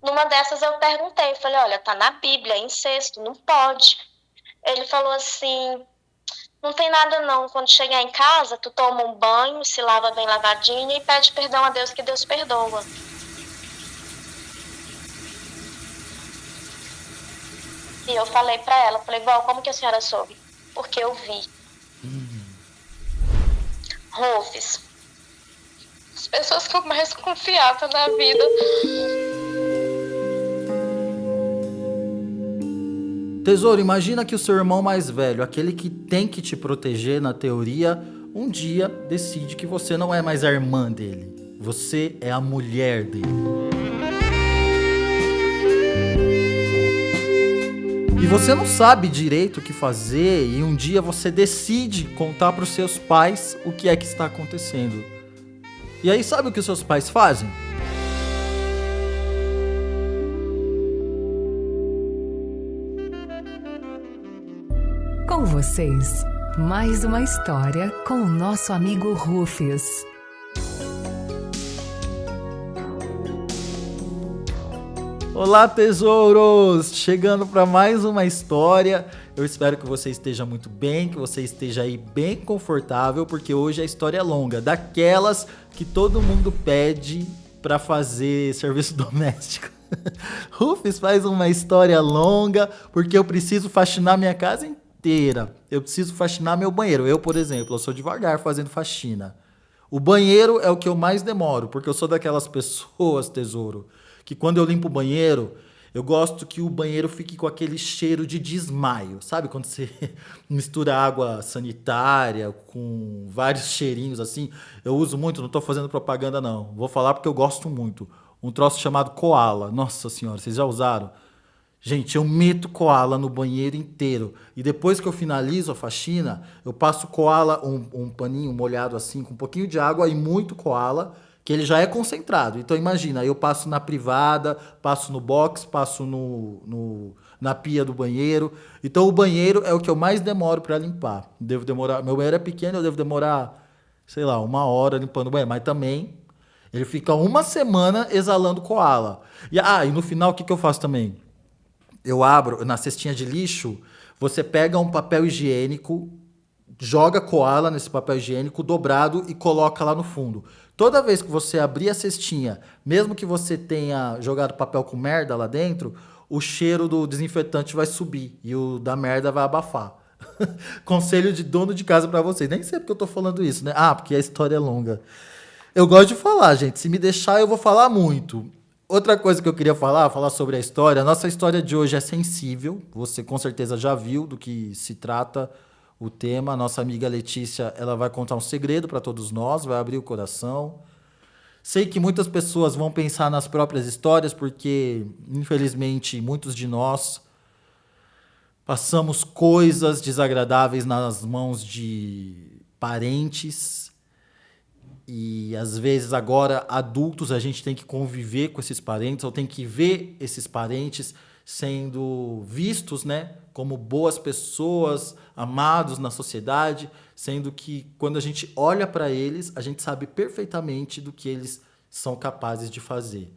Numa dessas eu perguntei, falei, olha, tá na Bíblia, é incesto, não pode. Ele falou assim, não tem nada não, quando chegar em casa, tu toma um banho, se lava bem lavadinho e pede perdão a Deus que Deus perdoa. E eu falei pra ela, falei, vó, como que a senhora soube? Porque eu vi. Rufus, as pessoas que eu mais confiava na vida. Tesouro, imagina que o seu irmão mais velho, aquele que tem que te proteger na teoria, um dia decide que você não é mais a irmã dele. Você é a mulher dele. E você não sabe direito o que fazer e um dia você decide contar para os seus pais o que é que está acontecendo. E aí sabe o que os seus pais fazem? Com vocês, mais uma história com o nosso amigo Rufus. Olá, tesouros! Chegando para mais uma história. Eu espero que você esteja muito bem, que você esteja aí bem confortável, porque hoje a história é longa, daquelas que todo mundo pede para fazer serviço doméstico. Rufus faz uma história longa, porque eu preciso faxinar minha casa inteira. Eu preciso faxinar meu banheiro. Eu, por exemplo, eu sou devagar fazendo faxina. O banheiro é o que eu mais demoro, porque eu sou daquelas pessoas, tesouro, que quando eu limpo o banheiro, eu gosto que o banheiro fique com aquele cheiro de desmaio. Sabe quando você mistura água sanitária com vários cheirinhos assim? Eu uso muito, não tô fazendo propaganda não. Vou falar porque eu gosto muito. Um troço chamado Koala. Nossa senhora, vocês já usaram? Gente, eu meto coala no banheiro inteiro. E depois que eu finalizo a faxina, eu passo coala, um paninho molhado assim, com um pouquinho de água e muito coala, que ele já é concentrado. Então imagina, eu passo na privada, passo no box, passo na pia do banheiro. Então o banheiro é o que eu mais demoro para limpar. Devo demorar, meu banheiro é pequeno, eu devo demorar, sei lá, 1 hora limpando o banheiro. Mas também ele fica uma semana exalando coala. E no final o que eu faço também? Eu abro na cestinha de lixo, você pega um papel higiênico, joga coala nesse papel higiênico dobrado e coloca lá no fundo. Toda vez que você abrir a cestinha, mesmo que você tenha jogado papel com merda lá dentro, o cheiro do desinfetante vai subir e o da merda vai abafar. Conselho de dono de casa pra vocês. Nem sei porque eu tô falando isso, né? Ah, porque a história é longa. Eu gosto de falar, gente. Se me deixar, eu vou falar muito. Outra coisa que eu queria falar sobre a história. A nossa história de hoje é sensível. Você com certeza já viu do que se trata o tema. A nossa amiga Letícia, ela vai contar um segredo para todos nós, vai abrir o coração. Sei que muitas pessoas vão pensar nas próprias histórias, porque, infelizmente, muitos de nós passamos coisas desagradáveis nas mãos de parentes e às vezes agora adultos a gente tem que conviver com esses parentes ou tem que ver esses parentes sendo vistos, né, como boas pessoas, amados na sociedade, sendo que quando a gente olha para eles, a gente sabe perfeitamente do que eles são capazes de fazer.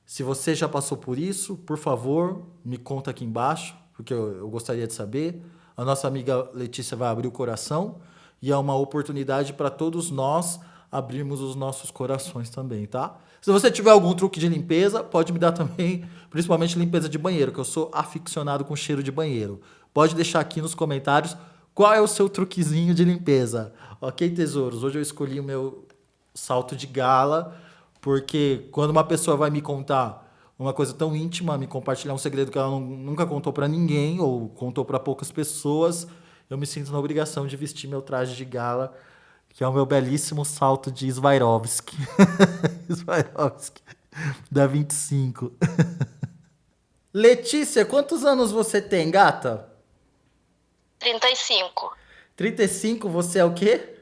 Se você já passou por isso, por favor, me conta aqui embaixo, porque eu gostaria de saber. A nossa amiga Letícia vai abrir o coração e é uma oportunidade para todos nós abrirmos os nossos corações também, tá? Se você tiver algum truque de limpeza, pode me dar também, principalmente limpeza de banheiro, que eu sou aficionado com cheiro de banheiro. Pode deixar aqui nos comentários qual é o seu truquezinho de limpeza. Ok, tesouros? Hoje eu escolhi o meu salto de gala, porque quando uma pessoa vai me contar uma coisa tão íntima, me compartilhar um segredo que ela nunca contou pra ninguém ou contou pra poucas pessoas, eu me sinto na obrigação de vestir meu traje de gala, que é o meu belíssimo salto de Swarovski. Swarovski, da 25. Letícia, quantos anos você tem, gata? 35. 35, você é o quê?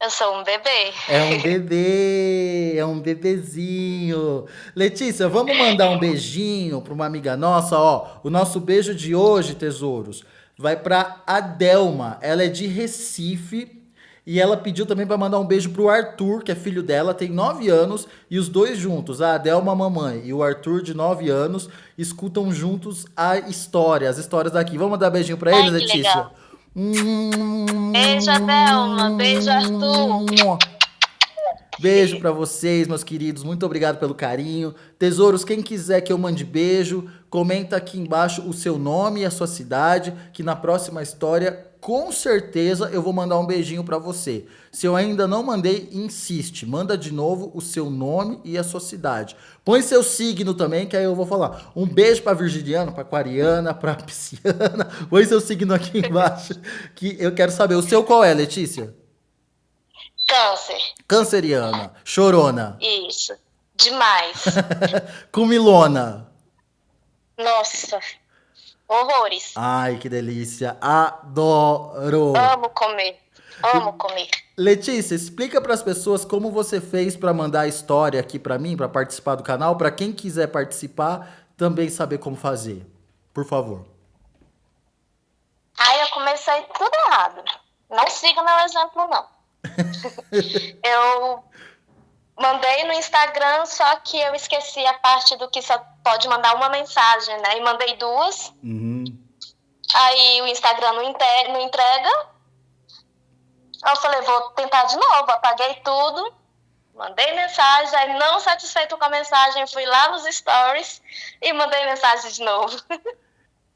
Eu sou um bebê. É um bebê, é um bebezinho. Letícia, vamos mandar um beijinho para uma amiga nossa, ó. O nosso beijo de hoje, tesouros, vai para Adelma. Ela é de Recife E ela pediu também para mandar um beijo pro Arthur, que é filho dela, tem 9 anos, e os dois juntos, a Adelma, a mamãe, e o Arthur, de 9 anos, escutam juntos as histórias daqui. Vamos dar beijinho para eles, Ai, que Letícia? legal. Beijo, Adelma. Beijo, Arthur. Beijo pra vocês, meus queridos. Muito obrigado pelo carinho. Tesouros, quem quiser que eu mande beijo, comenta aqui embaixo o seu nome e a sua cidade, que na próxima história, com certeza, eu vou mandar um beijinho pra você. Se eu ainda não mandei, insiste. Manda de novo o seu nome e a sua cidade. Põe seu signo também, que aí eu vou falar. Um beijo pra Virginiana, pra Aquariana, pra Pisciana. Põe seu signo aqui embaixo, que eu quero saber. O seu qual é, Letícia? Câncer. Canceriana, chorona, Isso. Demais. comilona. Nossa. Horrores. Ai, que delícia. Adoro. Amo comer. Amo comer. Letícia, explica para as pessoas como você fez para mandar a história aqui para mim, para participar do canal, para quem quiser participar também saber como fazer. Por favor. Aí eu comecei tudo errado. Não siga meu exemplo, não. Eu mandei no Instagram, só que eu esqueci a parte do que só pode mandar uma mensagem, né? E mandei duas. Aí o Instagram não entrega. Eu falei, vou tentar de novo. Apaguei tudo. Mandei mensagem. Aí, não satisfeito com a mensagem, fui lá nos stories e mandei mensagem de novo.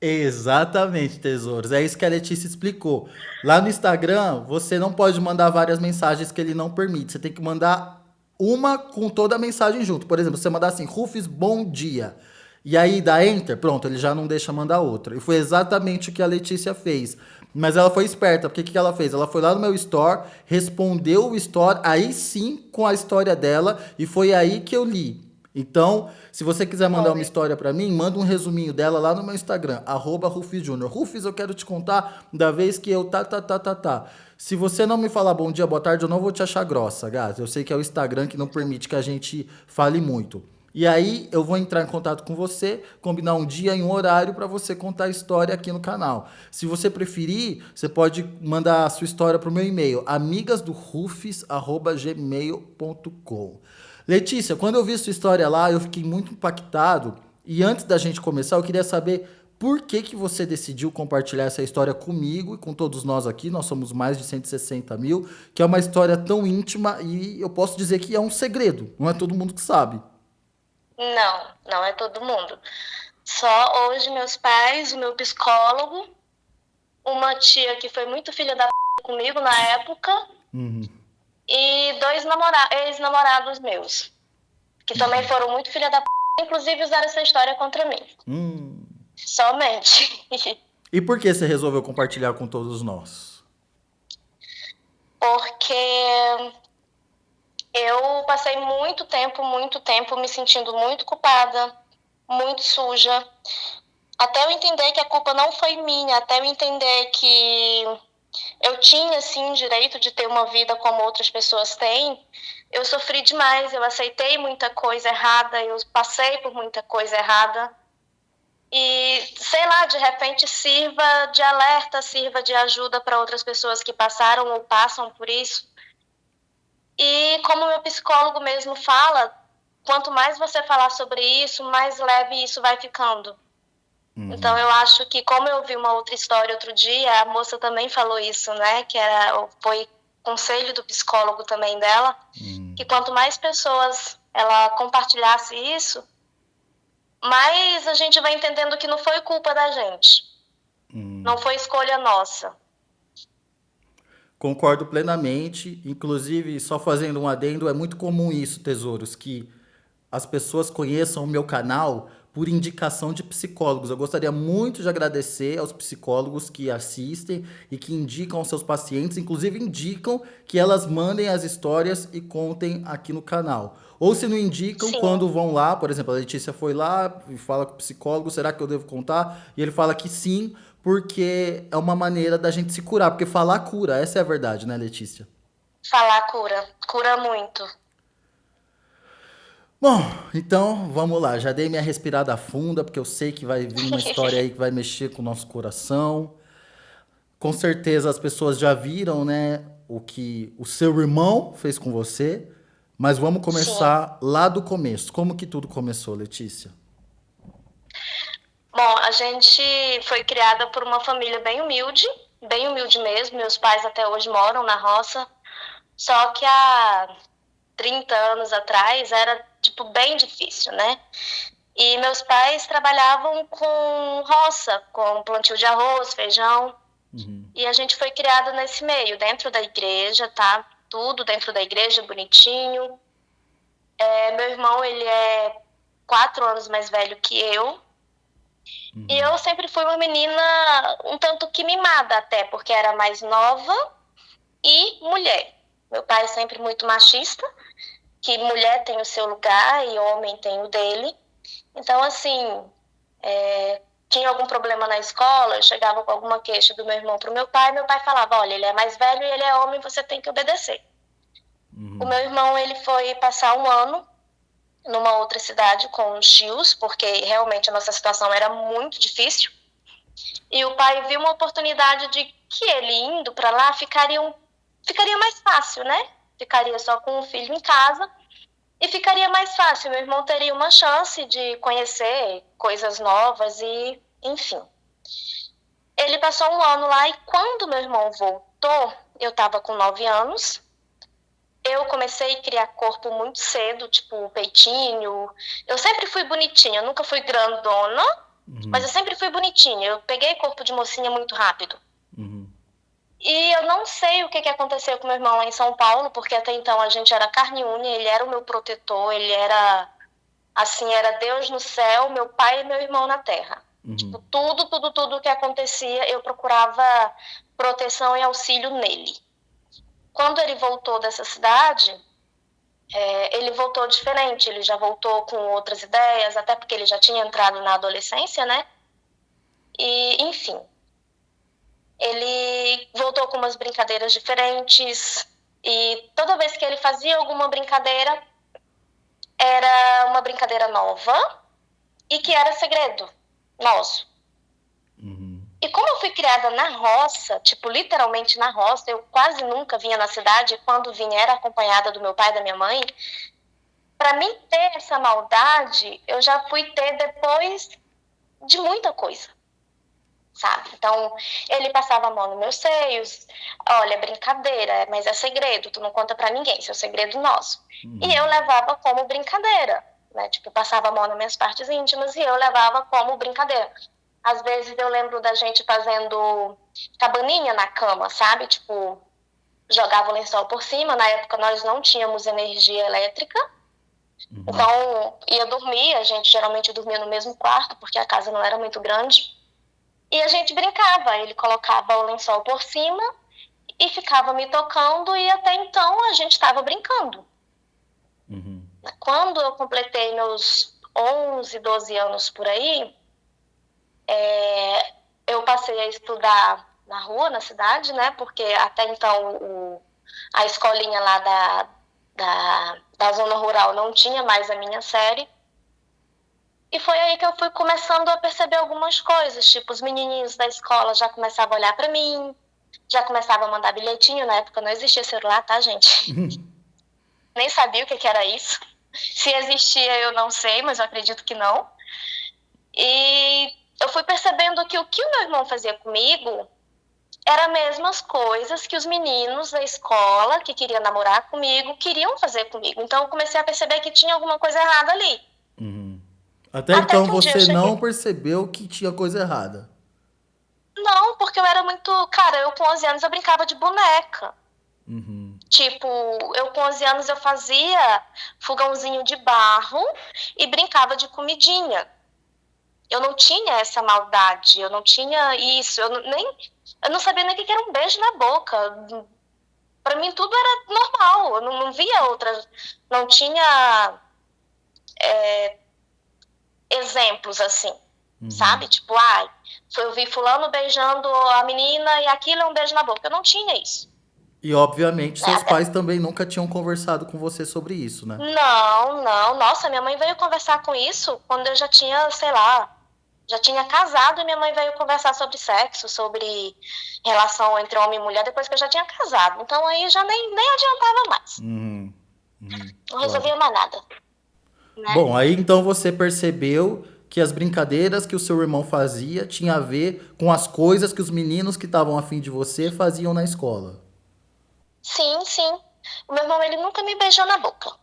Exatamente, tesouros. É isso que a Letícia explicou. Lá no Instagram, você não pode mandar várias mensagens que ele não permite. Você tem que mandar uma com toda a mensagem junto. Por exemplo, você mandar assim, Rufus, bom dia. E aí dá enter, pronto, ele já não deixa mandar outra. E foi exatamente o que a Letícia fez. Mas ela foi esperta, porque o que ela fez? Ela foi lá no meu store, respondeu o store, aí sim com a história dela, e foi aí que eu li. Então, se você quiser mandar uma história pra mim, manda um resuminho dela lá no meu Instagram, @RufisJúnior. Rufis, eu quero te contar da vez que eu tá. Se você não me falar bom dia, boa tarde, eu não vou te achar grossa, gata. Eu sei que é o Instagram que não permite que a gente fale muito. E aí, eu vou entrar em contato com você, combinar um dia e um horário para você contar a história aqui no canal. Se você preferir, você pode mandar a sua história pro meu e-mail, amigasdorufis@gmail.com. Letícia, quando eu vi sua história lá, eu fiquei muito impactado. E antes da gente começar, eu queria saber por que você decidiu compartilhar essa história comigo e com todos nós aqui. Nós somos mais de 160 mil, que é uma história tão íntima e eu posso dizer que é um segredo. Não é todo mundo que sabe. Não é todo mundo. Só hoje meus pais, o meu psicólogo, uma tia que foi muito filha da comigo na época, e dois ex-namorados meus, que também foram muito filha da inclusive usaram essa história contra mim. Somente. E por que você resolveu compartilhar com todos nós? Porque eu passei muito tempo me sentindo muito culpada, muito suja. Até eu entender que a culpa não foi minha, até eu entender que eu tinha, sim, direito de ter uma vida como outras pessoas têm, eu sofri demais, eu aceitei muita coisa errada, eu passei por muita coisa errada. E, sei lá, de repente sirva de alerta, sirva de ajuda para outras pessoas que passaram ou passam por isso. E como meu psicólogo mesmo fala, quanto mais você falar sobre isso, mais leve isso vai ficando. Então eu acho que, como eu vi uma outra história outro dia, a moça também falou isso, né? Que foi conselho do psicólogo também dela, que quanto mais pessoas ela compartilhasse isso, mais a gente vai entendendo que não foi culpa da gente. Não foi escolha nossa. Concordo plenamente. Inclusive, só fazendo um adendo, é muito comum isso, tesouros, que as pessoas conheçam o meu canal por indicação de psicólogos. Eu gostaria muito de agradecer aos psicólogos que assistem e que indicam aos seus pacientes, inclusive indicam que elas mandem as histórias e contem aqui no canal. Ou se não indicam, Sim. quando vão lá, por exemplo, a Letícia foi lá e fala com o psicólogo, será que eu devo contar? E ele fala que sim, porque é uma maneira da gente se curar, porque falar cura, essa é a verdade, né, Letícia? Falar cura muito. Bom, então vamos lá. Já dei minha respirada funda, porque eu sei que vai vir uma história aí que vai mexer com o nosso coração. Com certeza as pessoas já viram, né, o que o seu irmão fez com você, mas vamos Sim. começar lá do começo. Como que tudo começou, Letícia? Bom, a gente foi criada por uma família bem humilde mesmo. Meus pais até hoje moram na roça. Só que há 30 anos atrás era, tipo, bem difícil, né? E meus pais trabalhavam com roça, com plantio de arroz, feijão. Uhum, E a gente foi criado nesse meio, dentro da igreja, tá? Tudo dentro da igreja, bonitinho. Meu irmão, ele é 4 anos mais velho que eu. E uhum, eu sempre fui uma menina um tanto que mimada até, porque era mais nova e mulher. Meu pai é sempre muito machista, que mulher tem o seu lugar e homem tem o dele. Então, assim, tinha algum problema na escola, eu chegava com alguma queixa do meu irmão pro meu pai falava, olha, ele é mais velho e ele é homem, você tem que obedecer. O uhum, meu irmão, ele foi passar um ano numa outra cidade com os tios, porque realmente a nossa situação era muito difícil. E o pai viu uma oportunidade de que ele indo para lá ficaria mais fácil, né? Ficaria só com o filho em casa e ficaria mais fácil. Meu irmão teria uma chance de conhecer coisas novas e, enfim. Ele passou um ano lá e quando meu irmão voltou, eu estava com 9 anos. Eu comecei a criar corpo muito cedo, tipo peitinho. Eu sempre fui bonitinha, eu nunca fui grandona, mas uhum, eu sempre fui bonitinha. Eu peguei corpo de mocinha muito rápido. uhum, E eu não sei o que aconteceu com meu irmão lá em São Paulo, porque até então a gente era carne e unha, ele era o meu protetor, ele era, assim, era Deus no céu, meu pai e meu irmão na terra. uhum, Tipo, tudo que acontecia, eu procurava proteção e auxílio nele. Quando ele voltou dessa cidade, ele voltou diferente, ele já voltou com outras ideias, até porque ele já tinha entrado na adolescência, né? E, enfim, ele voltou com umas brincadeiras diferentes e toda vez que ele fazia alguma brincadeira, era uma brincadeira nova e que era segredo nosso. uhum, E como eu fui criada na roça, tipo, literalmente na roça, eu quase nunca vinha na cidade, e quando vinha era acompanhada do meu pai e da minha mãe, para mim ter essa maldade, eu já fui ter depois de muita coisa, sabe? Então, ele passava a mão nos meus seios, olha, é brincadeira, mas é segredo, tu não conta para ninguém, isso é um segredo nosso. E eu uhum, levava como brincadeira, né? Tipo, passava a mão nas minhas partes íntimas e eu levava como brincadeira. Às vezes eu lembro da gente fazendo cabaninha na cama, sabe? Tipo, jogava o lençol por cima. Na época nós não tínhamos energia elétrica. uhum, Então, ia dormir, a gente geralmente dormia no mesmo quarto, porque a casa não era muito grande. E a gente brincava, ele colocava o lençol por cima e ficava me tocando, e até então a gente estava brincando. uhum, Quando eu completei meus 11, 12 anos por aí, eu passei a estudar na rua, na cidade, né? Porque até então a escolinha lá da zona rural não tinha mais a minha série. E foi aí que eu fui começando a perceber algumas coisas, tipo, os menininhos da escola já começavam a olhar para mim, já começavam a mandar bilhetinho, na época não existia celular, tá, gente? Nem sabia o que era isso. Se existia, eu não sei, mas eu acredito que não. E eu fui percebendo que o meu irmão fazia comigo era as mesmas coisas que os meninos da escola que queriam namorar comigo queriam fazer comigo. Então eu comecei a perceber que tinha alguma coisa errada ali. uhum. Até Até então que um dia eu você cheguei. não percebeu que tinha coisa errada. Não, porque eu era muito. Cara, eu com 11 anos eu brincava de boneca. Uhum, Tipo, eu com 11 anos eu fazia fogãozinho de barro e brincava de comidinha. Eu não tinha essa maldade, eu não tinha isso, eu não sabia nem o que era um beijo na boca. Para mim tudo era normal, eu não via outras, não tinha exemplos assim, uhum. sabe? Tipo, ai, eu vi fulano beijando a menina e aquilo é um beijo na boca. Eu não tinha isso, E obviamente né? seus pais também nunca tinham conversado com você sobre isso, né? Não, não. Nossa, minha mãe veio conversar com isso quando eu já tinha, sei lá, Já tinha casado e minha mãe veio conversar sobre sexo, sobre relação entre homem e mulher depois que eu já tinha casado. Então aí já nem adiantava mais. Não resolvia mais nada. Né? Bom, aí então você percebeu que as brincadeiras que o seu irmão fazia tinha a ver com as coisas que os meninos que estavam afim de você faziam na escola. Sim, sim. O meu irmão, ele nunca me beijou na boca.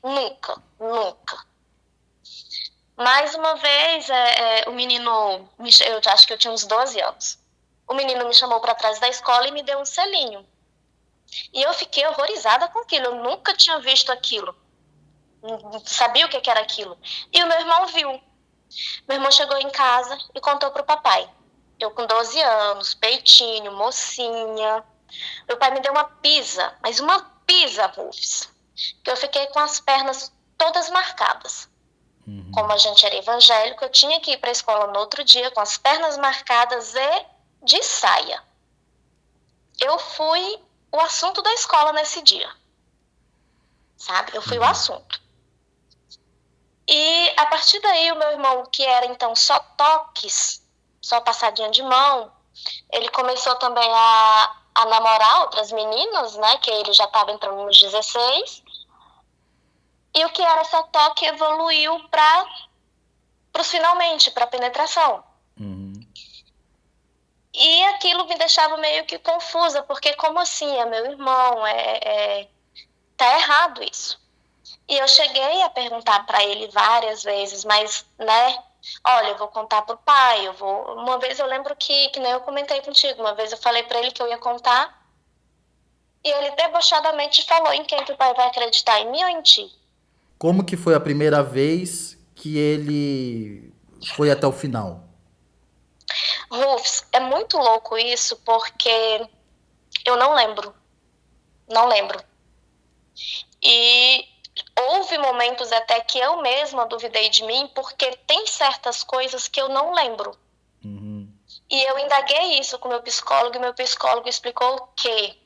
Nunca, nunca. Mais uma vez, o menino, eu acho que eu tinha uns 12 anos. O menino me chamou para trás da escola e me deu um selinho. E eu fiquei horrorizada com aquilo. Eu nunca tinha visto aquilo. Não sabia o que era aquilo. E o meu irmão viu. Meu irmão chegou em casa e contou pro papai. Eu com 12 anos, peitinho, mocinha. Meu pai me deu uma pisa, mas uma pisa, Rufus. Que eu fiquei com as pernas todas marcadas. Como a gente era evangélico, eu tinha que ir para a escola no outro dia com as pernas marcadas e de saia. Eu fui o assunto da escola nesse dia. Sabe? Eu fui o assunto. E a partir daí, o meu irmão, que era então só toques, só passadinha de mão, ele começou também a namorar outras meninas, né? Que ele já estava entrando nos 16. E o que era só toque evoluiu para os finalmente, para penetração. E aquilo me deixava meio que confusa, porque como assim? É meu irmão, tá errado isso. E eu cheguei a perguntar para ele várias vezes, mas, né, olha, eu vou contar pro pai, Uma vez eu lembro que nem eu comentei contigo, uma vez eu falei para ele que eu ia contar, e ele debochadamente falou: em quem que o pai vai acreditar, em mim ou em ti? Como que foi a primeira vez que ele foi até o final? Rufus, é muito louco isso, porque eu não lembro. Não lembro. E houve momentos até que eu mesma duvidei de mim, porque tem certas coisas que eu não lembro. E eu indaguei isso com o meu psicólogo, e meu psicólogo explicou que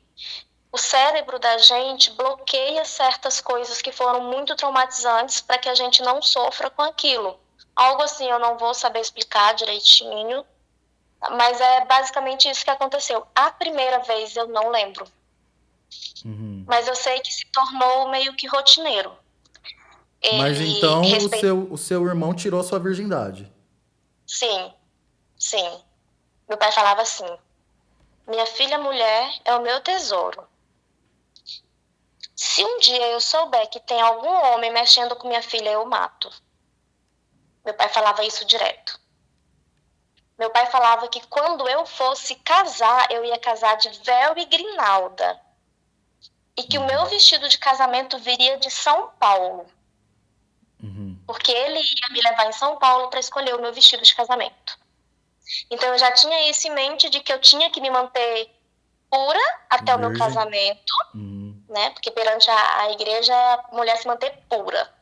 o cérebro da gente bloqueia certas coisas que foram muito traumatizantes para que a gente não sofra com aquilo. Algo assim, eu não vou saber explicar direitinho, mas é basicamente isso que aconteceu. A primeira vez eu não lembro. Mas eu sei que se tornou meio que rotineiro. Mas então o seu irmão tirou sua virgindade. Sim, sim. Meu pai falava assim: minha filha mulher é o meu tesouro. Se um dia eu souber que tem algum homem mexendo com minha filha, eu mato. Meu pai falava isso direto. Meu pai falava que quando eu fosse casar, eu ia casar de véu e grinalda. E que o meu vestido de casamento viria de São Paulo. Porque ele ia me levar em São Paulo para escolher o meu vestido de casamento. Então eu já tinha isso em mente, de que eu tinha que me manter pura até o meu casamento, né? Porque perante a igreja, a mulher se manter pura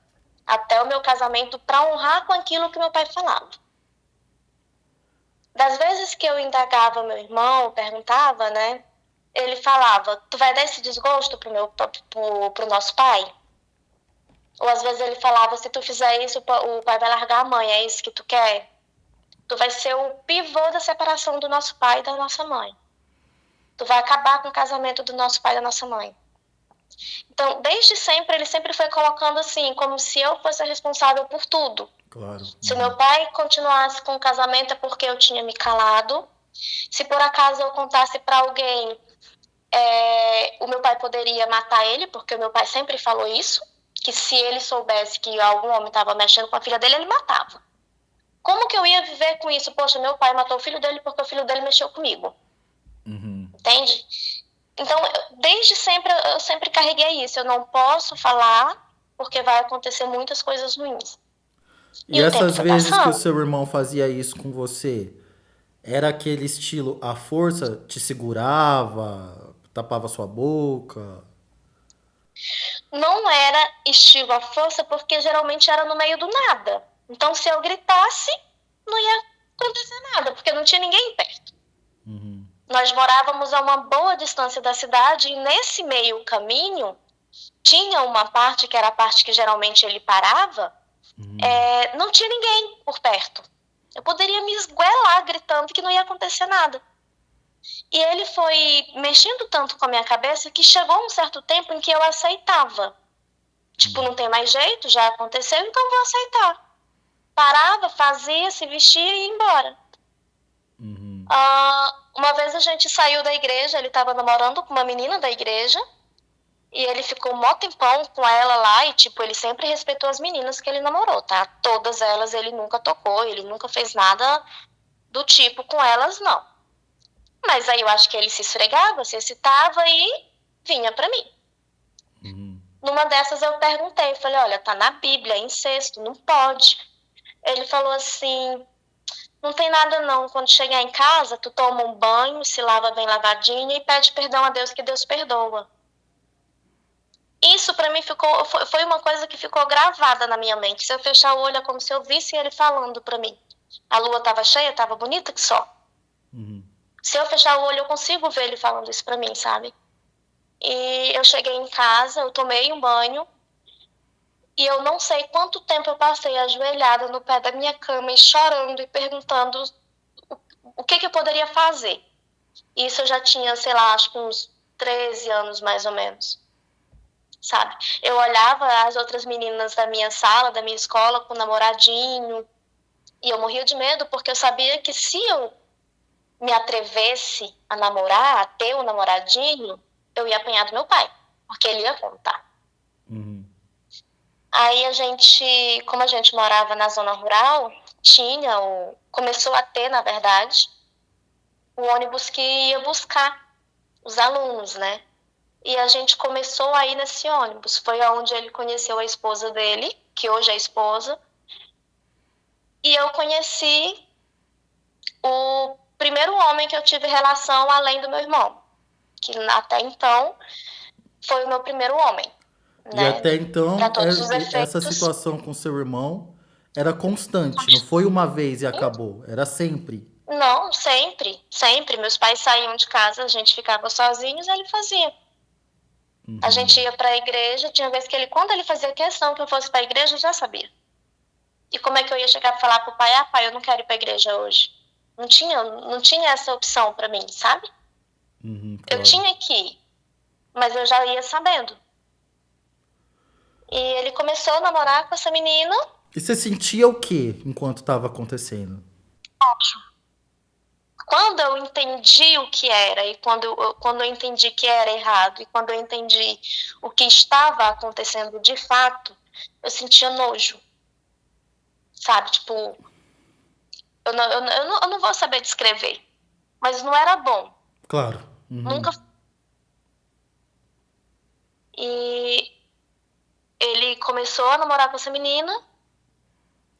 até o meu casamento, para honrar com aquilo que meu pai falava. Das vezes que eu indagava meu irmão, perguntava, né? Ele falava: tu vai dar esse desgosto pro nosso pai? Ou às vezes ele falava: se tu fizer isso, o pai vai largar a mãe, é isso que tu quer? Tu vai ser o pivô da separação do nosso pai e da nossa mãe. Tu vai acabar com o casamento do nosso pai e da nossa mãe. Então, desde sempre, ele sempre foi colocando assim, como se eu fosse a responsável por tudo. Claro. Se meu pai continuasse com o casamento é porque eu tinha me calado. Se por acaso eu contasse para alguém, o meu pai poderia matar ele, porque o meu pai sempre falou isso, que se ele soubesse que algum homem estava mexendo com a filha dele, ele matava. Como que eu ia viver com isso? Poxa, meu pai matou o filho dele porque o filho dele mexeu comigo. Entende? Então, desde sempre, eu sempre carreguei isso. Eu não posso falar porque vai acontecer muitas coisas ruins. E essas vezes que o seu irmão fazia isso com você, era aquele estilo, a força te segurava, tapava sua boca? Não era estilo a força, porque geralmente era no meio do nada. Então, se eu gritasse, não ia acontecer nada, porque não tinha ninguém perto. Nós morávamos a uma boa distância da cidade, e nesse meio caminho, tinha uma parte, que era a parte que geralmente ele parava, não tinha ninguém por perto. Eu poderia me esguelar gritando que não ia acontecer nada. E ele foi mexendo tanto com a minha cabeça que chegou um certo tempo em que eu aceitava. Tipo, não tem mais jeito, já aconteceu, então vou aceitar. Parava, fazia, se vestia e ia embora. Uma vez a gente saiu da igreja, ele estava namorando com uma menina da igreja, e ele ficou mó tempão com ela lá, e tipo, ele sempre respeitou as meninas que ele namorou, tá? Todas elas ele nunca tocou, ele nunca fez nada do tipo com elas, não. Mas aí eu acho que ele se esfregava, se excitava e vinha pra mim. Numa dessas eu perguntei, falei, olha, tá na Bíblia, é incesto, não pode. Ele falou assim, não tem nada não, quando chegar em casa, tu toma um banho, se lava bem lavadinho e pede perdão a Deus que Deus perdoa. Isso pra mim foi uma coisa que ficou gravada na minha mente. Se eu fechar o olho é como se eu visse ele falando pra mim. A lua tava cheia, tava bonita que só. Se eu fechar o olho eu consigo ver ele falando isso pra mim, sabe? E eu cheguei em casa, eu tomei um banho e eu não sei quanto tempo eu passei ajoelhada no pé da minha cama e chorando e perguntando o que eu poderia fazer. Isso eu já tinha, sei lá, acho que uns 13 anos mais ou menos, sabe? Eu olhava as outras meninas da minha sala, da minha escola, com namoradinho, e eu morria de medo porque eu sabia que se eu me atrevesse a namorar, a ter um namoradinho, eu ia apanhar do meu pai, porque ele ia contar. Aí como a gente morava na zona rural, começou a ter, na verdade, o ônibus que ia buscar os alunos, né? E a gente começou a ir nesse ônibus. Foi onde ele conheceu a esposa dele, que hoje é esposa. E eu conheci o primeiro homem que eu tive relação além do meu irmão, que até então foi o meu primeiro homem. E até então, Para todos os efeitos. essa situação com seu irmão era constante, não foi uma vez e acabou, era sempre. Não, sempre, sempre. Meus pais saíam de casa, a gente ficava sozinhos, ele fazia. A gente ia para a igreja, tinha vez que quando ele fazia questão que eu fosse para a igreja, eu já sabia. E como é que eu ia chegar para falar pro pai, pai, eu não quero ir para a igreja hoje? Não tinha essa opção para mim, sabe? Claro. Eu tinha que ir, mas eu já ia sabendo. E ele começou a namorar com essa menina. E você sentia o que enquanto estava acontecendo? Quando eu entendi o que era, e quando eu entendi que era errado, e quando eu entendi o que estava acontecendo de fato, eu sentia nojo. Sabe, tipo, eu não vou saber descrever, mas não era bom. Claro. Nunca. E ele começou a namorar com essa menina,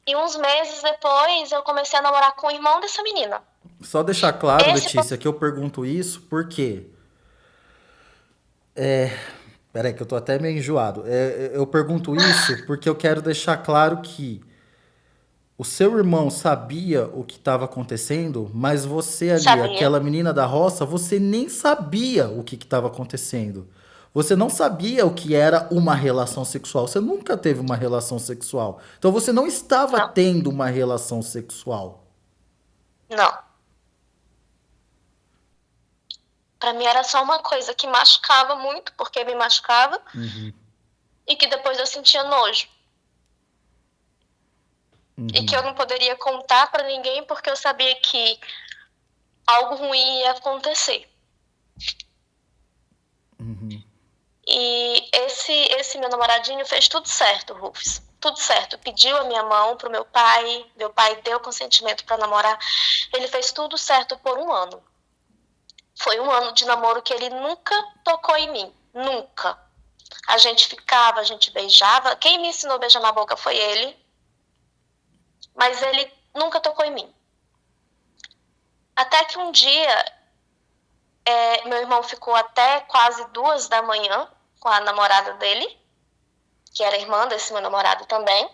e uns meses depois eu comecei a namorar com o irmão dessa menina. Só deixar claro, Letícia, que eu pergunto isso porque... Peraí, que eu tô até meio enjoado. Eu pergunto isso porque eu quero deixar claro que o seu irmão sabia o que estava acontecendo, mas você ali, Sabia. aquela menina da roça, você nem sabia o que estava acontecendo. Você não sabia o que era uma relação sexual. Você nunca teve uma relação sexual. Então você não estava tendo uma relação sexual. Não. Pra mim era só uma coisa que machucava muito, porque me machucava, e que depois eu sentia nojo. E que eu não poderia contar pra ninguém, porque eu sabia que algo ruim ia acontecer. E esse meu namoradinho fez tudo certo, Rufus. Tudo certo. Pediu a minha mão pro meu pai deu consentimento pra namorar. Ele fez tudo certo por 1 ano. Foi 1 ano de namoro que ele nunca tocou em mim. Nunca. A gente ficava, a gente beijava. Quem me ensinou a beijar na boca foi ele. Mas ele nunca tocou em mim. Até que um dia, meu irmão ficou até quase 2 da manhã com a namorada dele, que era irmã desse meu namorado também.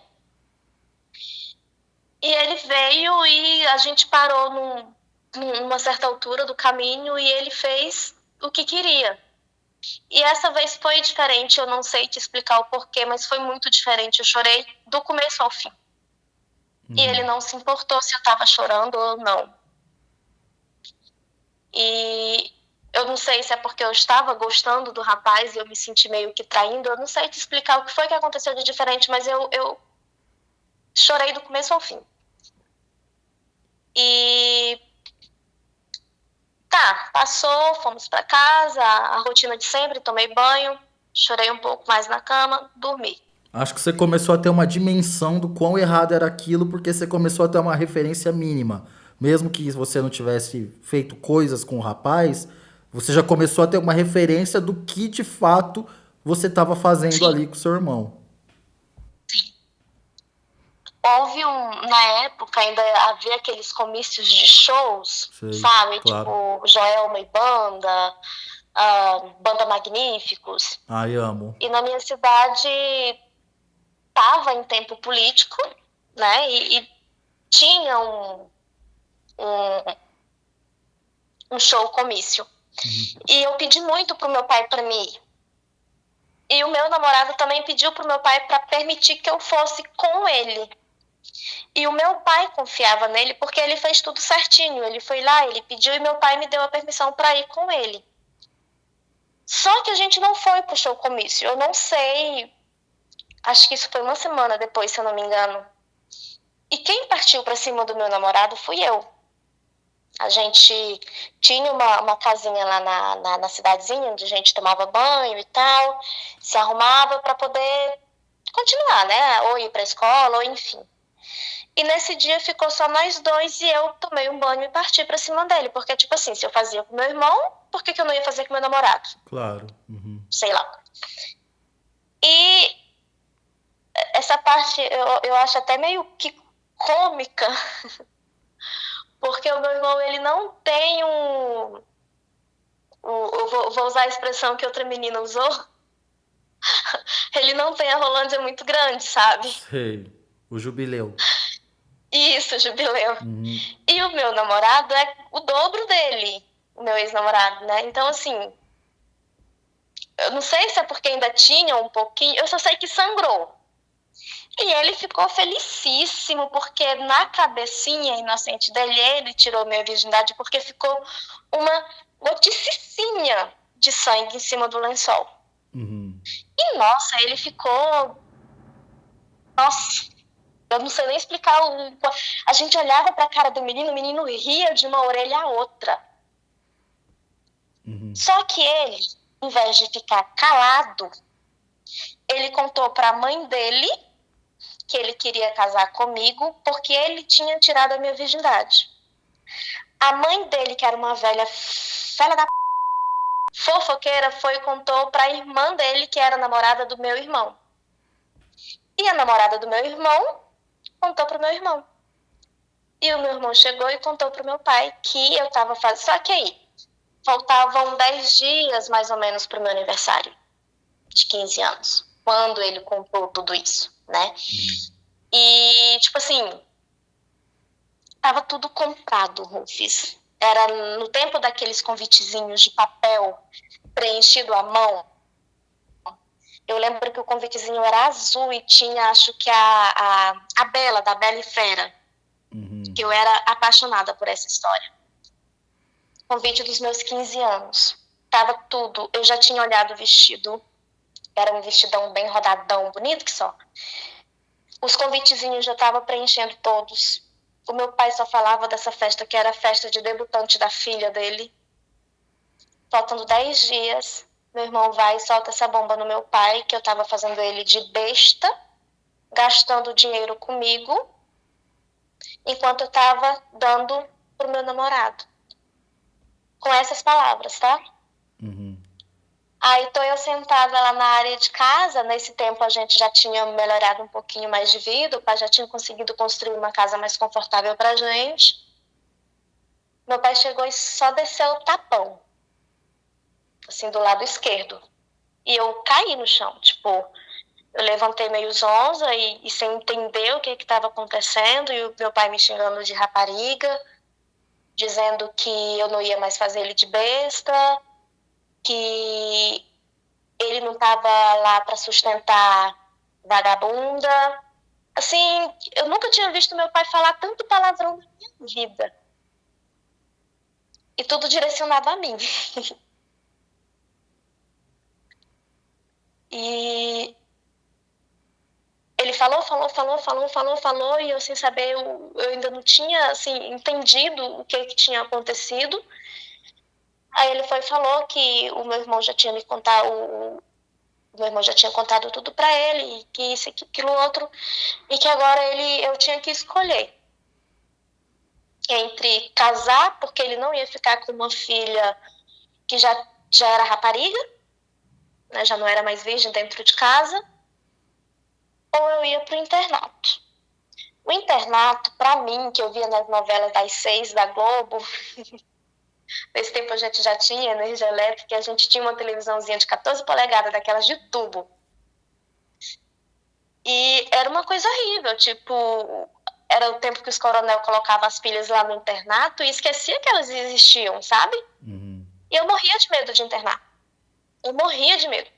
E ele veio e a gente parou numa certa altura do caminho e ele fez o que queria. E essa vez foi diferente, eu não sei te explicar o porquê, mas foi muito diferente. Eu chorei do começo ao fim. E ele não se importou se eu estava chorando ou não. E eu não sei se é porque eu estava gostando do rapaz e eu me senti meio que traindo. Eu não sei te explicar o que foi que aconteceu de diferente, mas eu chorei do começo ao fim. E tá, passou, fomos para casa, a rotina de sempre, tomei banho, chorei um pouco mais na cama, dormi. Acho que você começou a ter uma dimensão do quão errado era aquilo, porque você começou a ter uma referência mínima. Mesmo que você não tivesse feito coisas com o rapaz, você já começou a ter uma referência do que de fato você estava fazendo Sim. ali com o seu irmão. Houve na época ainda havia aqueles comícios de shows, Sei, sabe? claro. Tipo, Joelma e Banda, Banda Magníficos. Ai, amo. E na minha cidade estava em tempo político, né? E tinha um show comício. E eu pedi muito pro meu pai para mim ir. E o meu namorado também pediu pro meu pai para permitir que eu fosse com ele. E o meu pai confiava nele porque ele fez tudo certinho. Ele foi lá, ele pediu e meu pai me deu a permissão para ir com ele. Só que a gente não foi pro show comício. Eu não sei, acho que isso foi uma semana depois, se eu não me engano. E quem partiu para cima do meu namorado fui eu. A gente tinha uma casinha lá na cidadezinha, onde a gente tomava banho e tal, se arrumava para poder continuar, né? Ou ir para a escola, ou enfim. E nesse dia ficou só nós dois e eu tomei um banho e parti pra cima dele. Porque, tipo assim, se eu fazia com meu irmão, por que eu não ia fazer com meu namorado? Claro. Uhum. Sei lá. E essa parte eu acho até meio que cômica. Porque o meu irmão, ele não tem eu vou usar a expressão que outra menina usou. Ele não tem a Rolândia muito grande, sabe? Sei. O jubileu. Isso, jubileu. Uhum. E o meu namorado é o dobro dele, o meu ex-namorado, né? Então, assim, eu não sei se é porque ainda tinha um pouquinho, eu só sei que sangrou. E ele ficou felicíssimo, porque na cabecinha inocente dele, ele tirou minha virgindade porque ficou uma goticinha de sangue em cima do lençol. Uhum. E, nossa, ele ficou... Nossa, eu não sei nem explicar. A gente olhava pra cara do menino, o menino ria de uma orelha à outra. Uhum. Só que ele, em vez de ficar calado, ele contou pra mãe dele que ele queria casar comigo porque ele tinha tirado a minha virgindade. A mãe dele, que era uma velha da fofoqueira, foi e contou pra irmã dele, que era namorada do meu irmão. E a namorada do meu irmão contou pro meu irmão. E o meu irmão chegou e contou pro meu pai que eu tava fazendo... Só que aí, faltavam 10 dias, mais ou menos, pro meu aniversário de 15 anos, quando ele contou tudo isso, né? E, tipo assim, tava tudo comprado, Rufus. Era no tempo daqueles convitezinhos de papel preenchido à mão. Eu lembro que o convitezinho era azul e tinha, acho que a Bela, da Bela e Fera. Uhum. Que eu era apaixonada por essa história. Convite dos meus 15 anos. Tava tudo. Eu já tinha olhado o vestido. Era um vestidão bem rodadão, bonito que só. Os convitezinhos já tava preenchendo todos. O meu pai só falava dessa festa, que era a festa de debutante da filha dele. Faltando 10 dias, meu irmão vai e solta essa bomba no meu pai, que eu tava fazendo ele de besta, gastando dinheiro comigo, enquanto eu tava dando pro meu namorado. Com essas palavras, tá? Uhum. Aí tô eu sentada lá na área de casa. Nesse tempo a gente já tinha melhorado um pouquinho mais de vida. O pai já tinha conseguido construir uma casa mais confortável pra gente. Meu pai chegou e só desceu o tapão. Assim, do lado esquerdo. E eu caí no chão, tipo... Eu levantei meio zonza e sem entender o que estava acontecendo. E o meu pai me xingando de rapariga, dizendo que eu não ia mais fazer ele de besta, que ele não estava lá para sustentar vagabunda, Assim, eu nunca tinha visto meu pai falar tanto palavrão na minha vida. E tudo direcionado a mim. E ele falou, e eu sem saber, eu ainda não tinha, assim, entendido o que tinha acontecido. Aí ele foi e falou que o meu irmão já tinha me contado, o meu irmão já tinha contado tudo pra ele, que isso, aquilo, outro, e que agora eu tinha que escolher entre casar, porque ele não ia ficar com uma filha que já era rapariga, né, já não era mais virgem dentro de casa, ou eu ia pro internato. O internato, pra mim, que eu via nas novelas das 6 da Globo, nesse tempo a gente já tinha energia elétrica, a gente tinha uma televisãozinha de 14 polegadas, daquelas de tubo. E era uma coisa horrível, tipo, era o tempo que os coronel colocavam as filhas lá no internato e esquecia que elas existiam, sabe? Uhum. E eu morria de medo de internar. Eu morria de medo.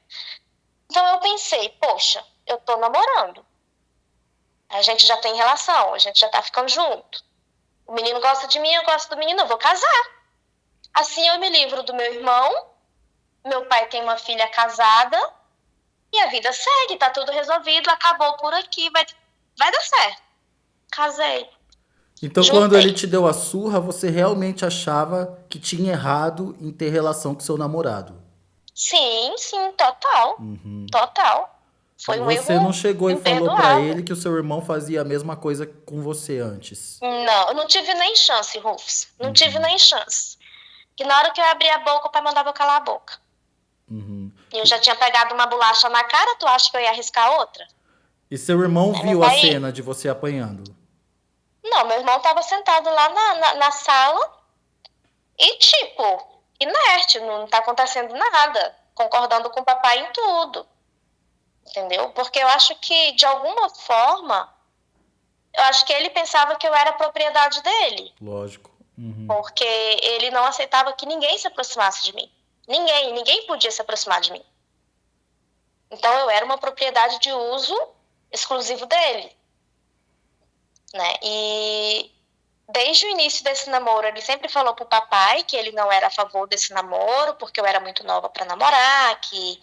Então eu pensei, poxa, eu tô namorando. A gente já tem relação, a gente já tá ficando junto. O menino gosta de mim, eu gosto do menino, eu vou casar. Assim eu me livro do meu irmão, meu pai tem uma filha casada, e a vida segue, tá tudo resolvido, acabou por aqui, vai dar certo. Casei. Então, Juntei. quando ele te deu a surra, você realmente achava que tinha errado em ter relação com seu namorado? Sim, total. Uhum. Total. Foi um Você erro não chegou e falou pra imperdoável. ele que o seu irmão fazia a mesma coisa com você antes? Não, eu não tive nem chance, Rufus. Não tive nem chance. E na hora que eu abri a boca, o pai mandava eu calar a boca. Uhum. E eu já tinha pegado uma bolacha na cara, tu acha que eu ia arriscar outra? E seu irmão Meu viu a pai... cena de você apanhando? Não, meu irmão tava sentado lá na sala e, tipo, inerte, não tá acontecendo nada. Concordando com o papai em tudo. Entendeu? Porque eu acho que, de alguma forma, eu acho que ele pensava que eu era propriedade dele. Lógico. Uhum. Porque ele não aceitava que ninguém se aproximasse de mim. Ninguém podia se aproximar de mim. Então eu era uma propriedade de uso exclusivo dele. Né? E desde o início desse namoro, ele sempre falou pro papai que ele não era a favor desse namoro, porque eu era muito nova para namorar, que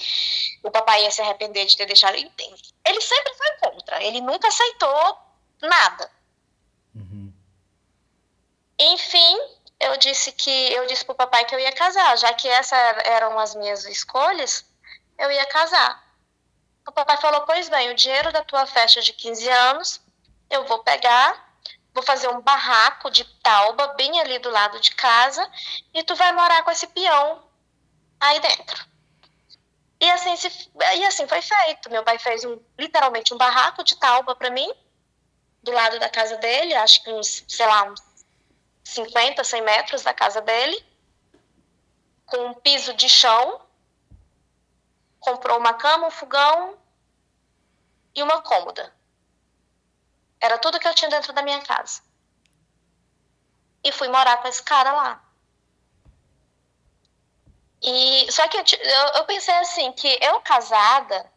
o papai ia se arrepender de ter deixado. Ele sempre foi contra, ele nunca aceitou nada. Uhum. Enfim, eu disse pro papai que eu ia casar, já que essas eram as minhas escolhas, eu ia casar. O papai falou, pois bem, o dinheiro da tua festa de 15 anos, eu vou pegar, vou fazer um barraco de tauba bem ali do lado de casa e tu vai morar com esse peão aí dentro. E assim foi feito. Meu pai fez literalmente um barraco de tauba para mim, do lado da casa dele, acho que uns 50, 100 metros da casa dele, com um piso de chão, comprou uma cama, um fogão e uma cômoda. Era tudo que eu tinha dentro da minha casa. E fui morar com esse cara lá. Só que eu pensei assim, que eu casada,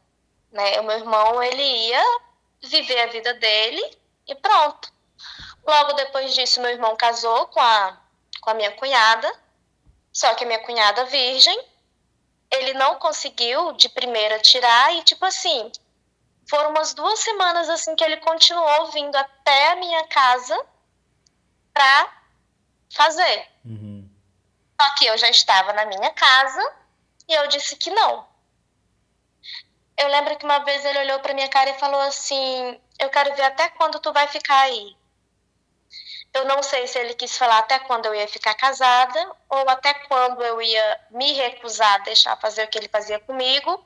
né, o meu irmão, ele ia viver a vida dele e pronto. Logo depois disso, meu irmão casou com a minha cunhada, só que a minha cunhada virgem, ele não conseguiu de primeira tirar e tipo assim, foram umas 2 semanas assim que ele continuou vindo até a minha casa pra fazer. Uhum. Só que eu já estava na minha casa e eu disse que não. Eu lembro que uma vez ele olhou pra minha cara e falou assim, eu quero ver até quando tu vai ficar aí. Eu não sei se ele quis falar até quando eu ia ficar casada ou até quando eu ia me recusar a deixar fazer o que ele fazia comigo.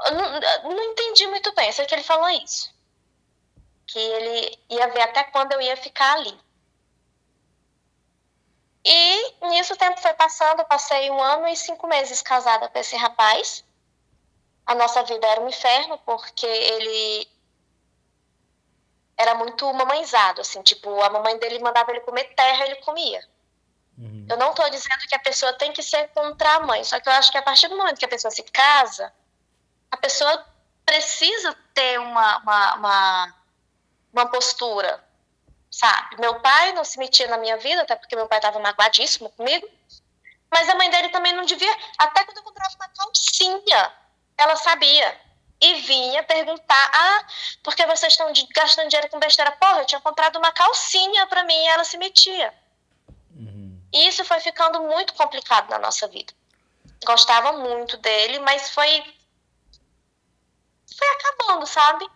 Eu não entendi muito bem, eu sei que ele falou isso. Que ele ia ver até quando eu ia ficar ali. E nisso o tempo foi passando, eu passei 1 ano e 5 meses casada com esse rapaz. A nossa vida era um inferno, porque ele era muito mamãezado, assim, tipo, a mamãe dele mandava ele comer terra, ele comia. Uhum. Eu não tô dizendo que a pessoa tem que ser contra a mãe, só que eu acho que a partir do momento que a pessoa se casa, a pessoa precisa ter uma uma postura, sabe? Meu pai não se metia na minha vida, até porque meu pai estava magoadíssimo comigo, mas a mãe dele também não devia. Até quando eu comprava uma calcinha, ela sabia. E vinha perguntar, por que vocês estão gastando dinheiro com besteira? Porra, eu tinha comprado uma calcinha pra mim e ela se metia. E isso foi ficando muito complicado na nossa vida. Gostava muito dele, mas foi acabando, sabe?